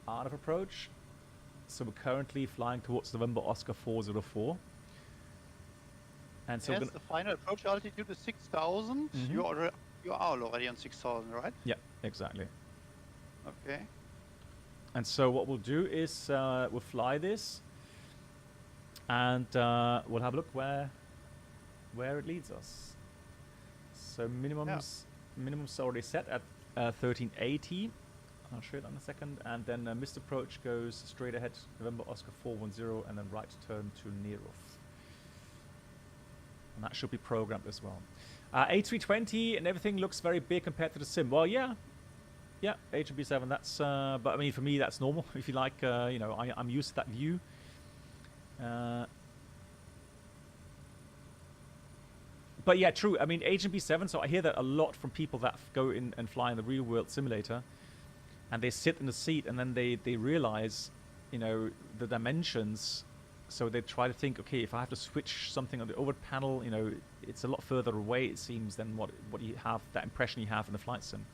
art of approach. So we're currently flying towards November Oscar 404. And so yes, the final approach altitude is 6,000. Mhm. You are already on 6,000, right? Yeah, exactly. Okay. And so what we'll do is we'll fly this, and we'll have a look where it leads us. So minimums already set at 1380. I'll show it in a second. And then missed approach goes straight ahead, November Oscar 410, and then right turn to Nerov. And that should be programmed as well. A320 and everything looks very big compared to the sim. Well, yeah, HB7. That's but I mean, for me, that's normal. If you like, you know, I'm used to that view. But yeah, true. I mean, HB7. So I hear that a lot from people that go in and fly in the real world simulator, and they sit in the seat and then they realize, you know, the dimensions. So they try to think, okay, if I have to switch something on the overhead panel, you know, it's a lot further away, it seems, than what you have, that impression you have in the flight sim.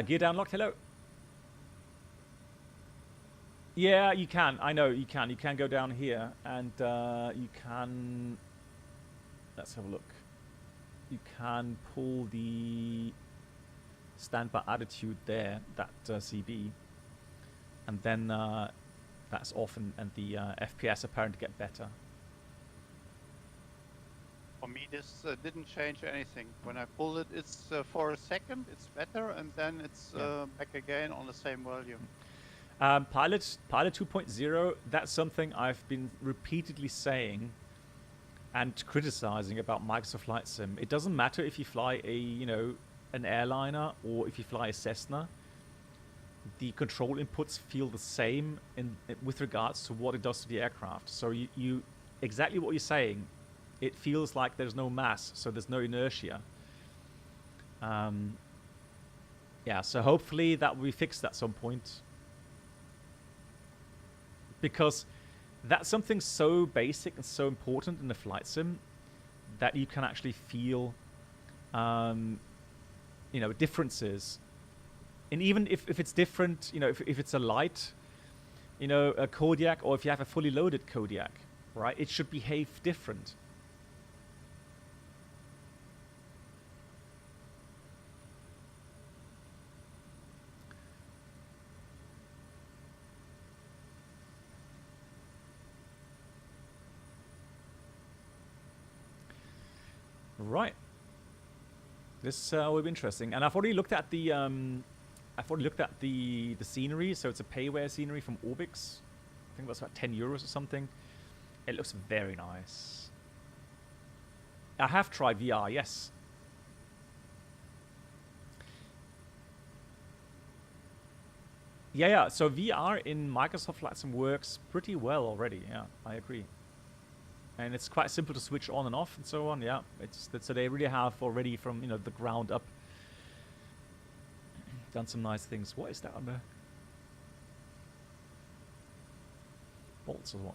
Gear down locked, hello. Yeah, you can. I know you can. You can go down here, and you can. Let's have a look. You can pull the standby attitude there, that CB, and then that's off, and the FPS apparently get better. For me, this didn't change anything. When I pulled it, it's for a second, it's better, and then it's back again on the same volume. Pilot 2.0, that's something I've been repeatedly saying and criticizing about Microsoft Flight Sim. It doesn't matter if you fly an airliner or if you fly a Cessna. The control inputs feel the same with regards to what it does to the aircraft. So you exactly what you're saying. It feels like there's no mass, so there's no inertia. Yeah, so hopefully that will be fixed at some point. Because that's something so basic and so important in the flight sim that you can actually feel you know, differences. And even if it's different, you know, if it's a light, you know, a Kodiak, or if you have a fully loaded Kodiak, right, it should behave different. Right. This will be interesting, and I've already looked at the scenery. So it's a payware scenery from Orbix. I think that's about €10 or something. It looks very nice. I have tried VR, yes. Yeah. So VR in Microsoft Flight Sim works pretty well already. Yeah, I agree. And it's quite simple to switch on and off and so on. Yeah, so they really have already from, you know, the ground up done some nice things. What is that on there? Bolts or what?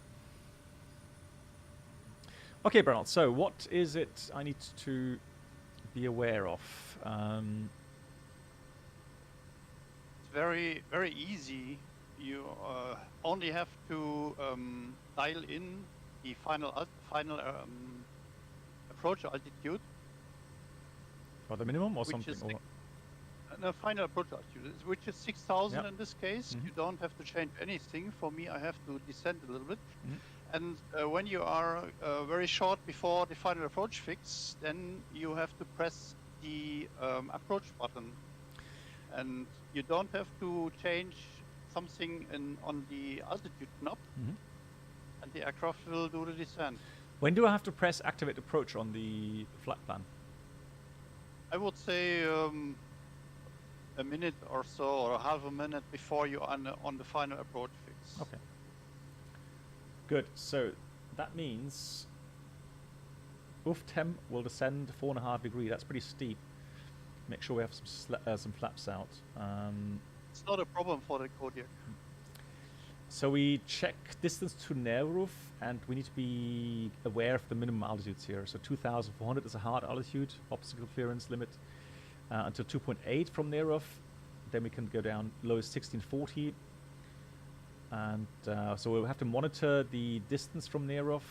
Okay, Bernard. So what is it I need to be aware of? It's very, very easy. You only have to dial in the final approach altitude. For the minimum or which something? Is Or the final approach altitude, which is 6,000 Yep. in this case. You don't have to change anything. For me, I have to descend a little bit. And when you are very short before the final approach fix, then you have to press the approach button. And you don't have to change something on the altitude knob. And the aircraft will do the descent. when do I have to press activate approach on the flight plan? I would say a minute or so, or half a minute before you are on the final approach fix. Okay. Good. So that means temp will descend 4.5 degrees. That's pretty steep. Make sure we have some flaps out. It's not a problem for the Kodiak. So we check distance to Neruf, and we need to be aware of the minimum altitudes here. So 2,400 is a hard altitude, obstacle clearance limit, until 2.8 from Neruf. Then we can go down low as 1640. And so we'll have to monitor the distance from Neruf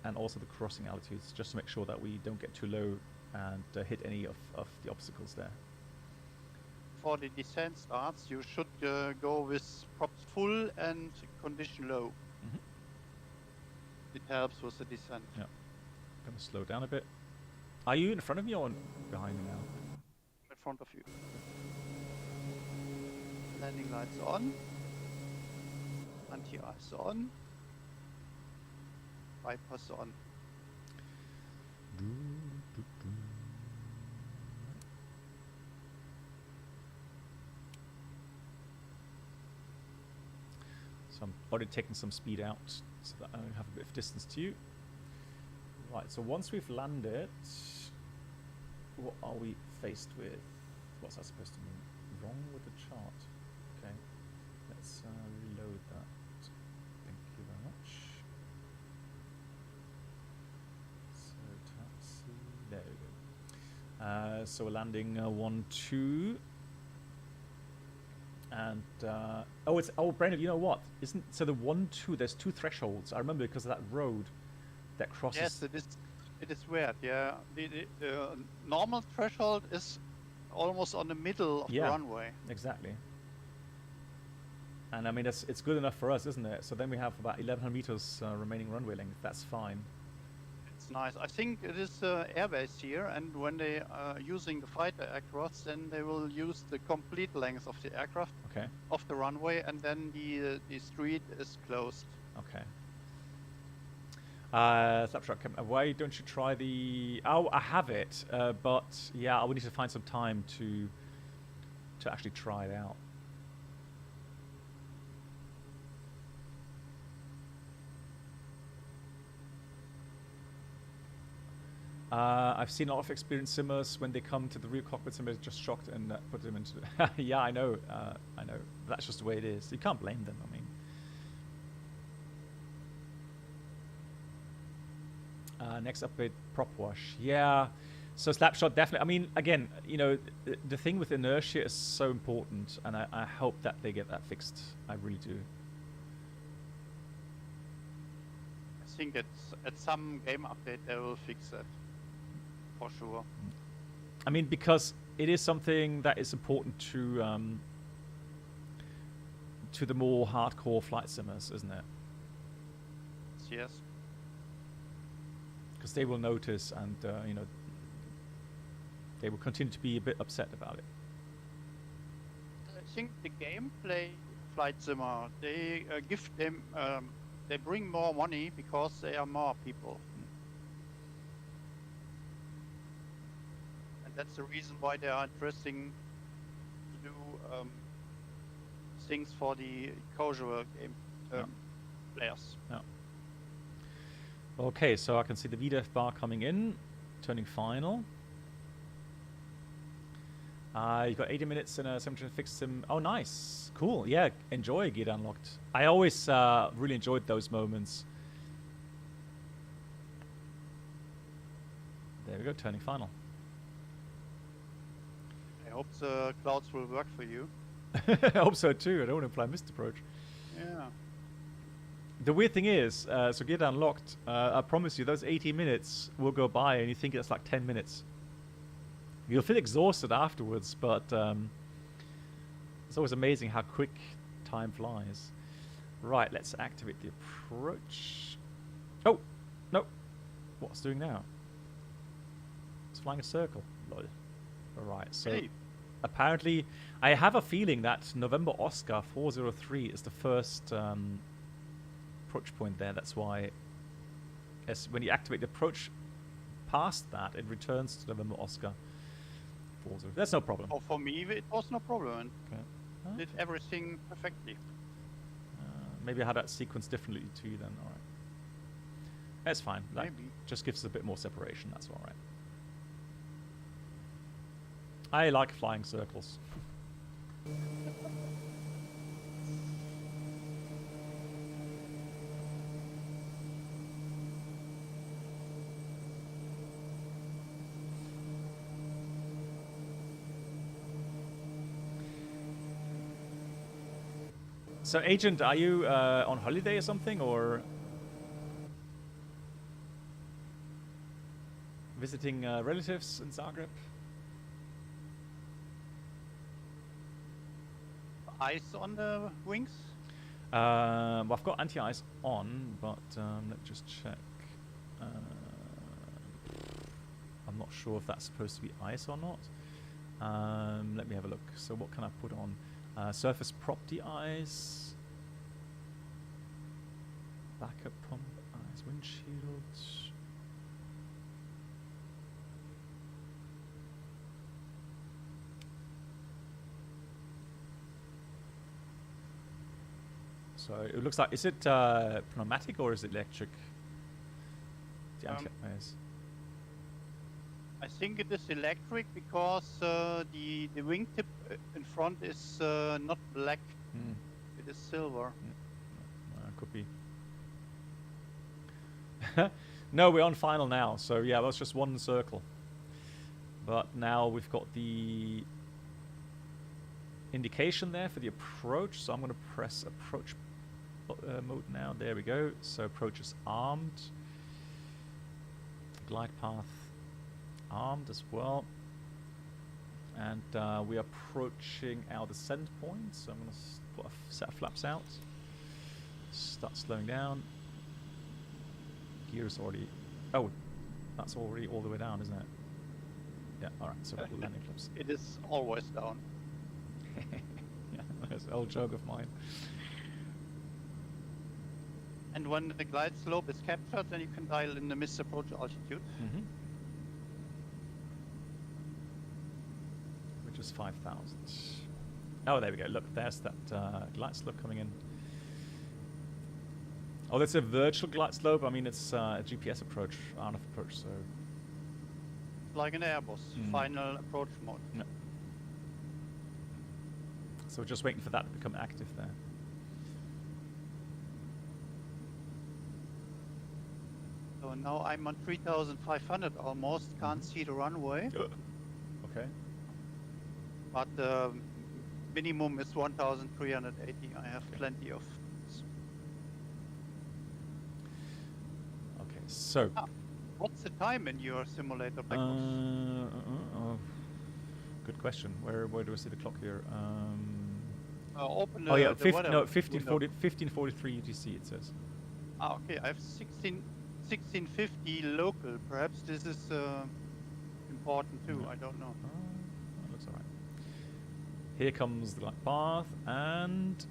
and also the crossing altitudes, just to make sure that we don't get too low and hit any of the obstacles there. For the descent starts, you should go with props full and condition low. It helps with the descent. Yeah. Gonna slow down a bit. Are you in front of me or behind me now? In front of you. Landing lights on. Anti-ice on. Bypass on. So I'm already taking some speed out so that I have a bit of distance to you. Right, so once we've landed, what are we faced with? What's that supposed to mean? Wrong with the chart. Okay, let's reload that. Thank you very much. So taxi, there we go. So we're landing 1-2. And Brandon, you know what? So the 1-2? There's two thresholds. I remember because of that road that crosses. Yes, it is weird. Yeah, the normal threshold is almost on the middle of the runway. Exactly. And I mean, it's good enough for us, isn't it? So then we have about 1,100 meters remaining runway length. That's fine. It's nice. I think it is airbase here, and when they are using the fighter aircraft, then they will use the complete length of the aircraft, of the runway, and then the street is closed. Okay. Slapshot, why don't you try the... Oh, I have it, but yeah, I would need to find some time to actually try it out. I've seen a lot of experienced simmers when they come to the real cockpit sim, they're just shocked and put them into... Yeah, I know. That's just the way it is. You can't blame them, I mean. Next upgrade, prop wash. Yeah, So Slapshot, definitely. I mean, again, you know, the thing with inertia is so important, and I hope that they get that fixed. I really do. I think it's at some game update they will fix that for sure. I mean, because it is something that is important to the more hardcore flight simmers, isn't it? Yes. Because they will notice, and you know, they will continue to be a bit upset about it. I think the gameplay flight simmer, they give them, they bring more money because they are more people. And that's the reason why they are interesting to do things for the casual game players. Yeah. Okay, so I can see the VDEF bar coming in, turning final. You've got 80 minutes and a 7 fixed sim. Oh, nice. Cool. Yeah, enjoy Get Unlocked. I always really enjoyed those moments. There we go, turning final. I hope the clouds will work for you. I hope so too. I don't want to apply missed approach. Yeah. The weird thing is, so Get Unlocked, I promise you, those 80 minutes will go by and you think it's like 10 minutes. You'll feel exhausted afterwards, but it's always amazing how quick time flies. Right, let's activate the approach. Oh, no. What's it doing now? It's flying a circle. Lol. Alright, so Hey. apparently, I have a feeling that November Oscar 403 is the first approach point there. That's why when you activate the approach past that, it returns to November Oscar 403. That's no problem. Oh, for me, it was no problem. Okay. Did everything perfectly. Maybe I had that sequence differently too then. Alright. That's fine. That Maybe. just gives us a bit more separation. That's alright. I like flying circles. So, Agent, are you on holiday or something, or visiting relatives in Zagreb? Ice on the wings? Well, I've got anti-ice on, but let me just check. I'm not sure if that's supposed to be ice or not. Let me have a look. So what can I put on? Surface prop de-ice. Backup pump ice. Windshield. So it looks like, is it pneumatic or is it electric? The anti-ice. I think it is electric because the wingtip in front is not black. It is silver. Could be. No, we're on final now. So yeah, that's just one circle. But now we've got the indication there for the approach. So I'm going to press approach mode now. There we go. So approach is armed. Glide path armed as well. And we're approaching our descent point. So I'm going to put a set of flaps out. Start slowing down. Gear's already... Oh, that's already all the way down, isn't it? Yeah, alright, so landing flaps. It is always down. Yeah, that's an old joke of mine. And when the glide slope is captured, then you can dial in the missed approach altitude. Which is 5,000. Oh, there we go. Look, there's that glide slope coming in. Oh, that's a virtual glide slope. I mean, it's a GPS approach, RNF approach, so... Like an Airbus, final approach mode. No. So we're just waiting for that to become active there. So now I'm on 3,500 almost. Can't see the runway, Okay. but the minimum is 1,380. I have plenty of. Okay, so. What's the time in your simulator backwards? Good question. Where do I see the clock here? Open Oh yeah, the weather window. 1543 UTC it says. Ah, okay. I have 1650 local. Perhaps this is important too. No. I don't know. That looks alright. Here comes the glide path, and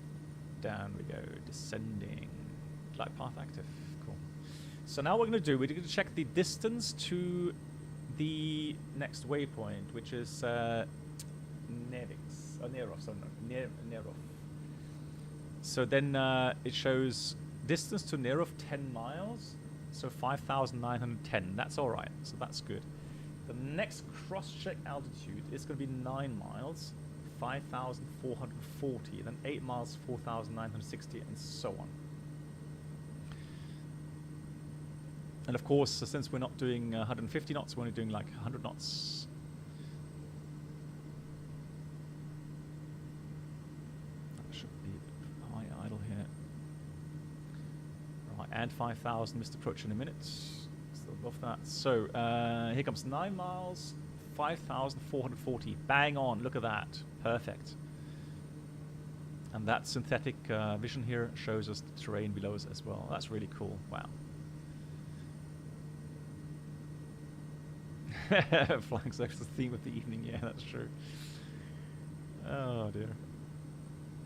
down we go, descending. Glide path active. Cool. So now what we're going to do, we're going to check the distance to the next waypoint, which is Nerov. So then it shows distance to Nerov 10 miles, so 5,910. That's all right. So that's good. The next cross-check altitude is going to be 9 miles, 5,440. Then 8 miles, 4,960, and so on. And of course, since we're not doing 150 knots, we're only doing like 100 knots. That should be high idle here. Right, and 5,000 missed approach in a minute. Still above that. So here comes 9 miles, 5,440. Bang on, look at that. Perfect. And that synthetic vision here shows us the terrain below us as well. That's really cool. Wow. Flying sex is the theme of the evening. Yeah, that's true. Oh dear.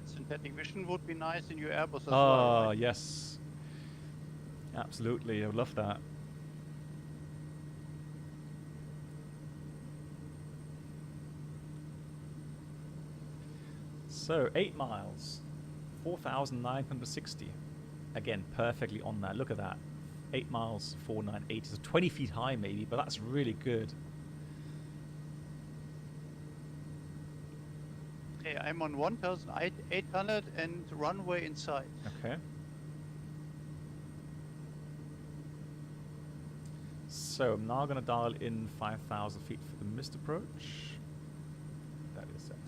Synthetic vision would be nice in your Airbus as well. Oh Right? yes, absolutely. I would love that. So 8 miles, 4,960. Again, perfectly on that. Look at that. 8 miles, 4,980. So 20 feet high maybe, but that's really good. Okay, I'm on 1,800 and runway inside. Okay. So I'm now going to dial in 5,000 feet for the missed approach. That is set.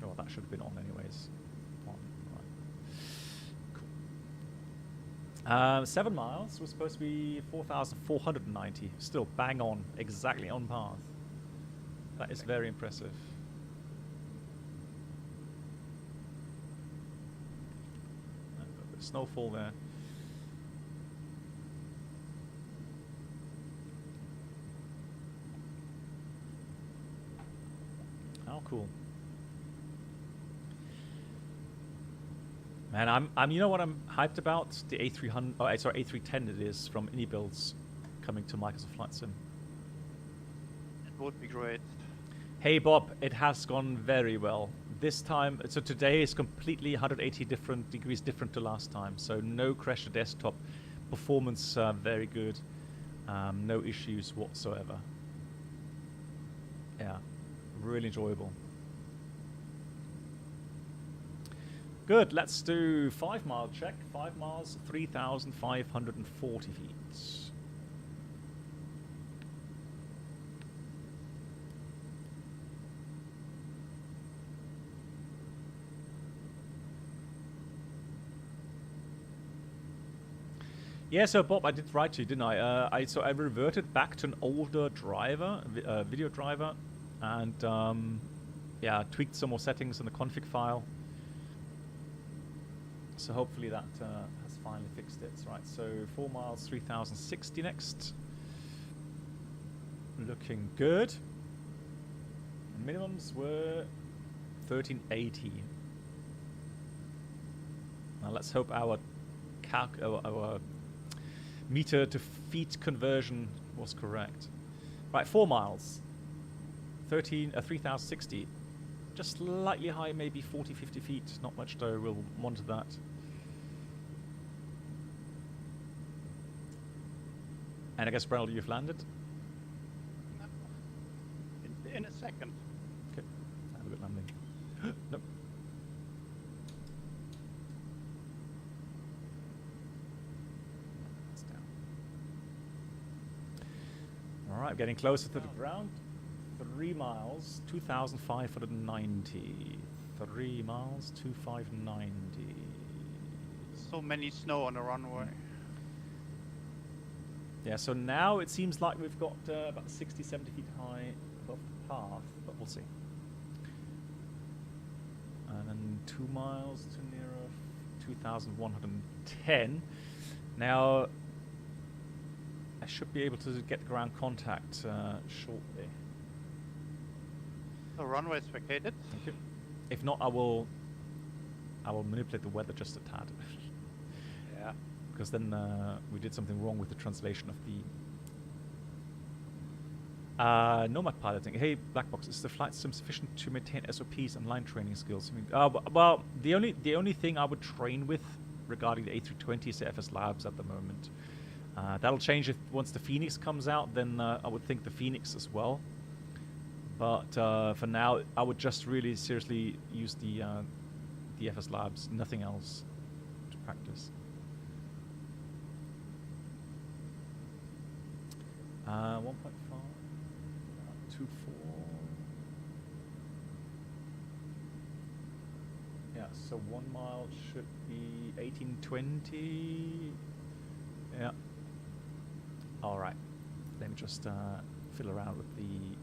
Oh, that should have been on anyways. On, right. Cool. 7 miles was supposed to be 4,490. Still bang on, exactly on path. That is very impressive. Snowfall there. How cool. Man, I'm you know what I'm hyped about? The A300, oh sorry, A310 it is from Builds coming to Microsoft Flight Sim. It would be great. Hey Bob, it has gone very well. This time, so today is completely 180 degrees different to last time. So no crash to desktop, performance very good, no issues whatsoever. Yeah, really enjoyable. Good, let's do 5 mile check. 5 miles, 3,540 feet. Yeah, so Bob, I did write to you, didn't I? So I reverted back to an older driver, video driver, and yeah, tweaked some more settings in the config file. So hopefully that has finally fixed it. Right, so 4 miles, 3,060 next. Looking good. Minimums were 1,380. Now let's hope our meter to feet conversion was correct. Right, 4 miles, 3,060. Just slightly high, maybe 40, 50 feet. Not much though, we'll monitor that. And I guess, Brennell, you've landed? In a second. Okay, have a good landing. Nope. It's down. All right, getting closer to the ground. 3 miles, 2,590. 3 miles, 2,590. So many snow on the runway. Yeah, so now it seems like we've got about 60, 70 feet high above the path, but we'll see. And then 2 miles to nearer 2,110. Now, I should be able to get ground contact shortly. The runway is vacated. Thank you. If not, I will manipulate the weather just a tad. Yeah. Because then we did something wrong with the translation of the Nomad piloting. Hey, Black Box, is the flight sim sufficient to maintain SOPs and line training skills? I mean, well, the only thing I would train with regarding the A320 is the FS Labs at the moment. That'll change if once the Phoenix comes out. Then I would think the Phoenix as well. But for now, I would just really seriously use the FS Labs, nothing else to practice. 1.5, 2.4. Yeah, so 1 mile should be 1820. Yeah. All right. Let me just fiddle around with the.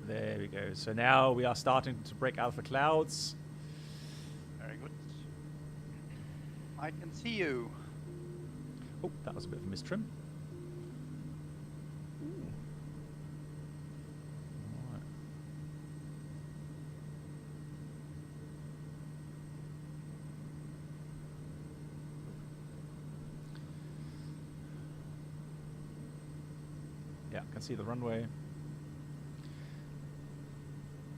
There we go. So now we are starting to break out of the clouds. Very good. I can see you. Oh, that was a bit of a mistrim. Right. Yeah, I can see the runway.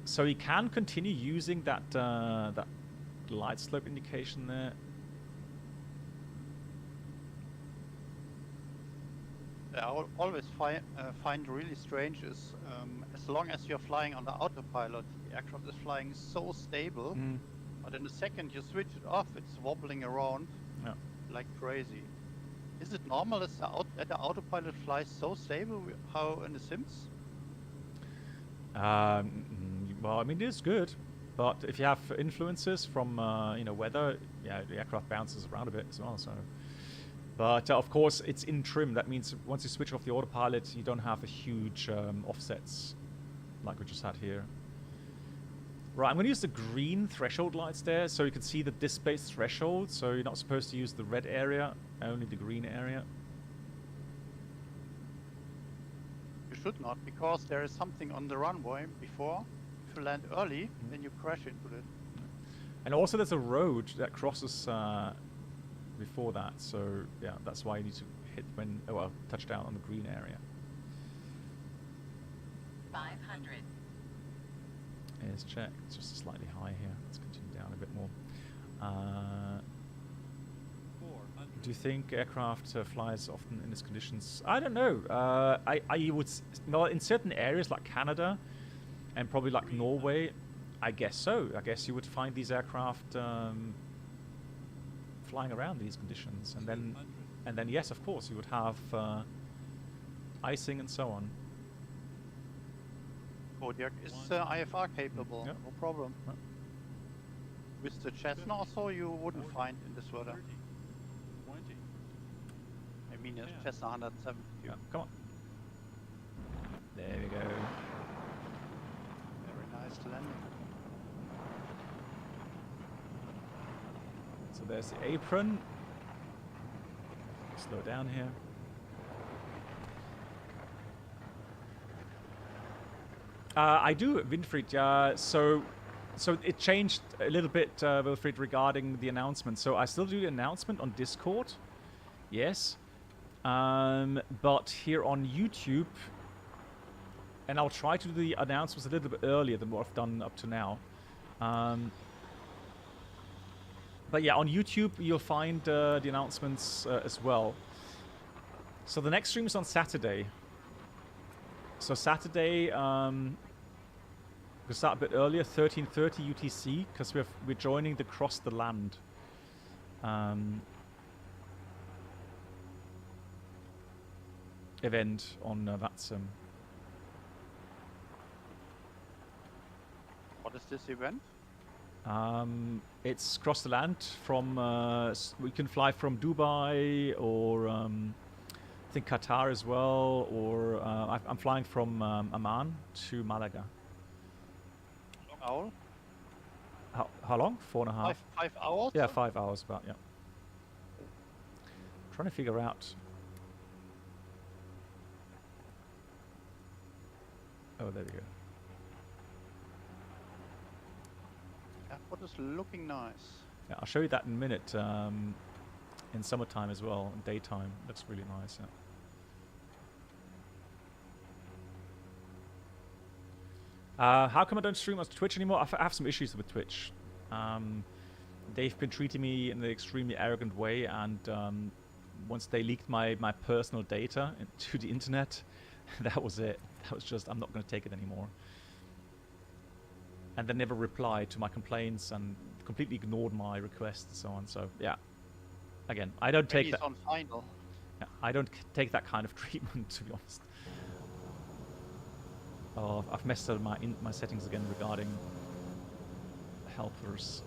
So you can continue using that that light slope indication there. I always find really strange is as long as you're flying on the autopilot, the aircraft is flying so stable, but in the second you switch it off, it's wobbling around like crazy. Is it normal that the autopilot flies so stable how in the Sims? Well, I mean, it is good, but if you have influences from weather, yeah, the aircraft bounces around a bit as well. So, but of course, it's in trim. That means once you switch off the autopilot, you don't have a huge offsets like we just had here. Right, I'm going to use the green threshold lights there, so you can see the disk-based threshold. So you're not supposed to use the red area, only the green area. You should not, because there is something on the runway before. If you land early, then you crash into it. And also there's a road that crosses before that, so yeah, that's why you need to hit touch down on the green area. 500. Let's check. It's just slightly high here. Let's continue down a bit more. Do you think aircraft flies often in these conditions? I don't know. I would well, in certain areas like Canada and probably like Norway, I guess so. I guess you would find these aircraft flying around these conditions, and then yes, of course, you would have icing and so on. Kodiak is IFR capable, Yep. no problem. Yep. With the Cessna also you wouldn't find in this weather. 20. I mean a Cessna 170. Yeah, come on. There we go. Very nice landing. So there's the apron. Slow down here. I do, Winfried. So it changed a little bit, Wilfried, regarding the announcement. So I still do the announcement on Discord, yes, but here on YouTube, and I'll try to do the announcements a little bit earlier than what I've done up to now. But yeah, on YouTube you'll find the announcements as well. So the next stream is on Saturday. So Saturday, We start a bit earlier, 13:30 UTC, because we're joining the Cross the Land. Event on VATSIM. What is this event? It's Cross the Land from. We can fly from Dubai or I think Qatar as well, or I'm flying from Amman to Malaga. Long hour? How long? 4.5. 5 hours? Yeah, 5 hours about, yeah. Trying to figure out. Oh, there we go. Airport is looking nice. Yeah, I'll show you that in a minute. In summertime as well, in daytime, looks really nice. Yeah. How come I don't stream on Twitch anymore? I have some issues with Twitch. They've been treating me in an extremely arrogant way, and once they leaked my personal data to the internet, that was it. That was just, I'm not going to take it anymore. And they never replied to my complaints and completely ignored my requests and so on. So yeah, again, I don't take that. On final. Yeah, I don't take that kind of treatment, to be honest. Oh, I've messed up my settings again regarding helpers.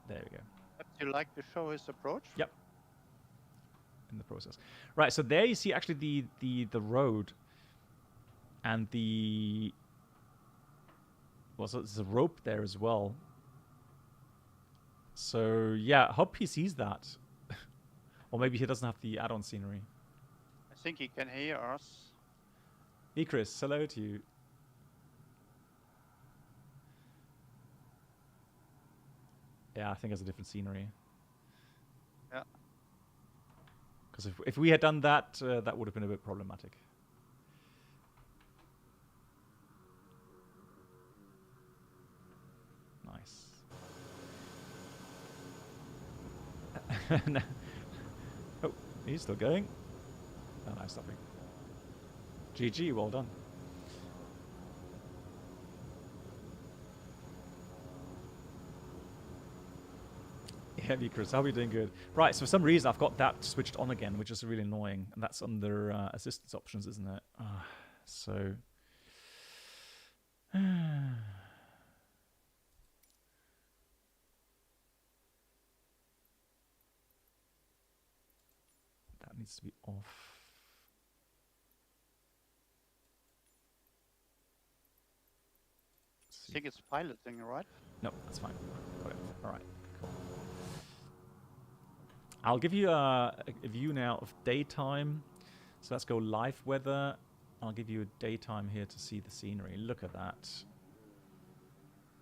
There we go. Do you like to show his approach? Yep. In the process. Right, so there you see actually the road and the so there's a rope there as well. So yeah, I hope he sees that. Or maybe he doesn't have the add-on scenery. I think he can hear us. Hey Chris, hello to you. Yeah, I think it's a different scenery. Yeah. Because if we had done that, that would have been a bit problematic. Nice. No. Oh, he's still going. Oh, no, stopping. GG, well done. Yeah, Chris, how are you doing? Good. Right, so for some reason I've got that switched on again, which is really annoying. And that's under assistance options, isn't it? So... that needs to be off. I think it's piloting, right? No, that's fine. Got it. All right. Cool. I'll give you a view now of daytime. So let's go live weather. I'll give you a daytime here to see the scenery. Look at that.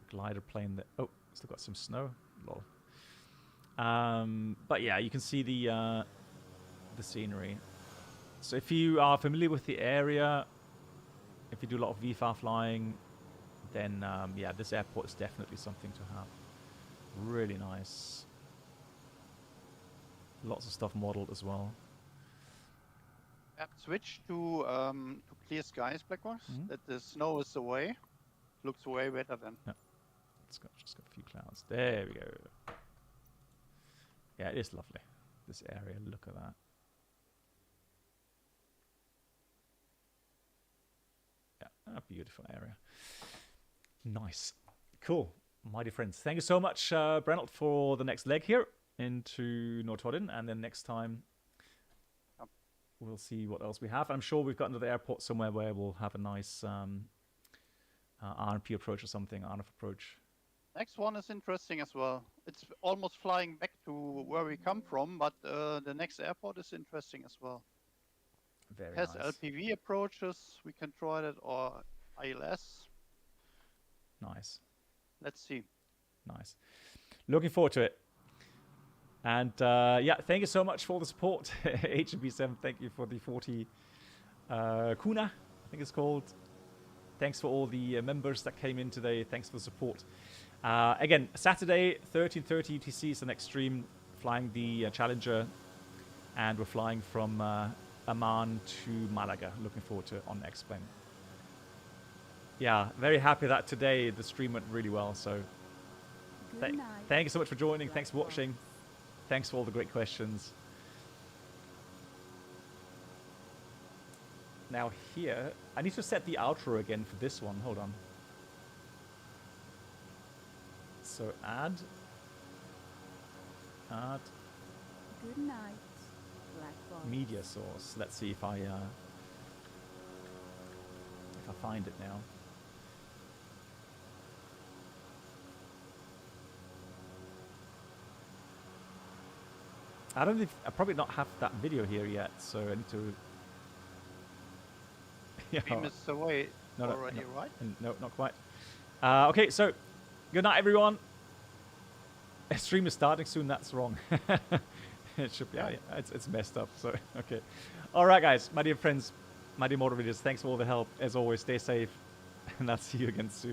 Glider plane there. Oh, still got some snow. Lol. But yeah, you can see the scenery. So if you are familiar with the area, if you do a lot of VFAR flying, then yeah, this airport is definitely something to have. Really nice. Lots of stuff modeled as well. Switch to clear skies, Blackbox. That the snow is away. Looks way better then. Yeah. Just got a few clouds. There we go. Yeah, it is lovely. This area, look at that. Yeah, a beautiful area. Nice. Cool. Mighty friends. Thank you so much, Brennelt, for the next leg here into Norton. And then next time, we'll see what else we have. I'm sure we've got another airport somewhere where we'll have a nice RNP approach or something, RNF approach. Next one is interesting as well. It's almost flying back to where we come from, but the next airport is interesting as well. Very it has nice. LPV approaches. We can try that, or ILS. Nice. Let's see. Nice. Looking forward to it. And yeah, thank you so much for the support. HB7, thank you for the 40 Kuna, I think it's called. Thanks for all the members that came in today. Thanks for the support. Again, Saturday, 13:30 UTC is the next stream, flying the Challenger. And we're flying from Amman to Malaga. Looking forward to it on X-Plane. Yeah, very happy that today the stream went really well. So thank you so much for joining. Thanks for watching. Thanks for all the great questions. Now here, I need to set the outro again for this one. Hold on. So add. Good night, black box. Media source. Let's see if I find it now. I don't think I probably not have that video here yet, so I need to. Beam is away already, right? No, not quite. Okay, so good night, everyone. A stream is starting soon. That's wrong. It should be. Yeah, it's messed up. So okay. All right, guys, my dear friends, my dear moderators. Thanks for all the help. As always, stay safe, and I'll see you again soon.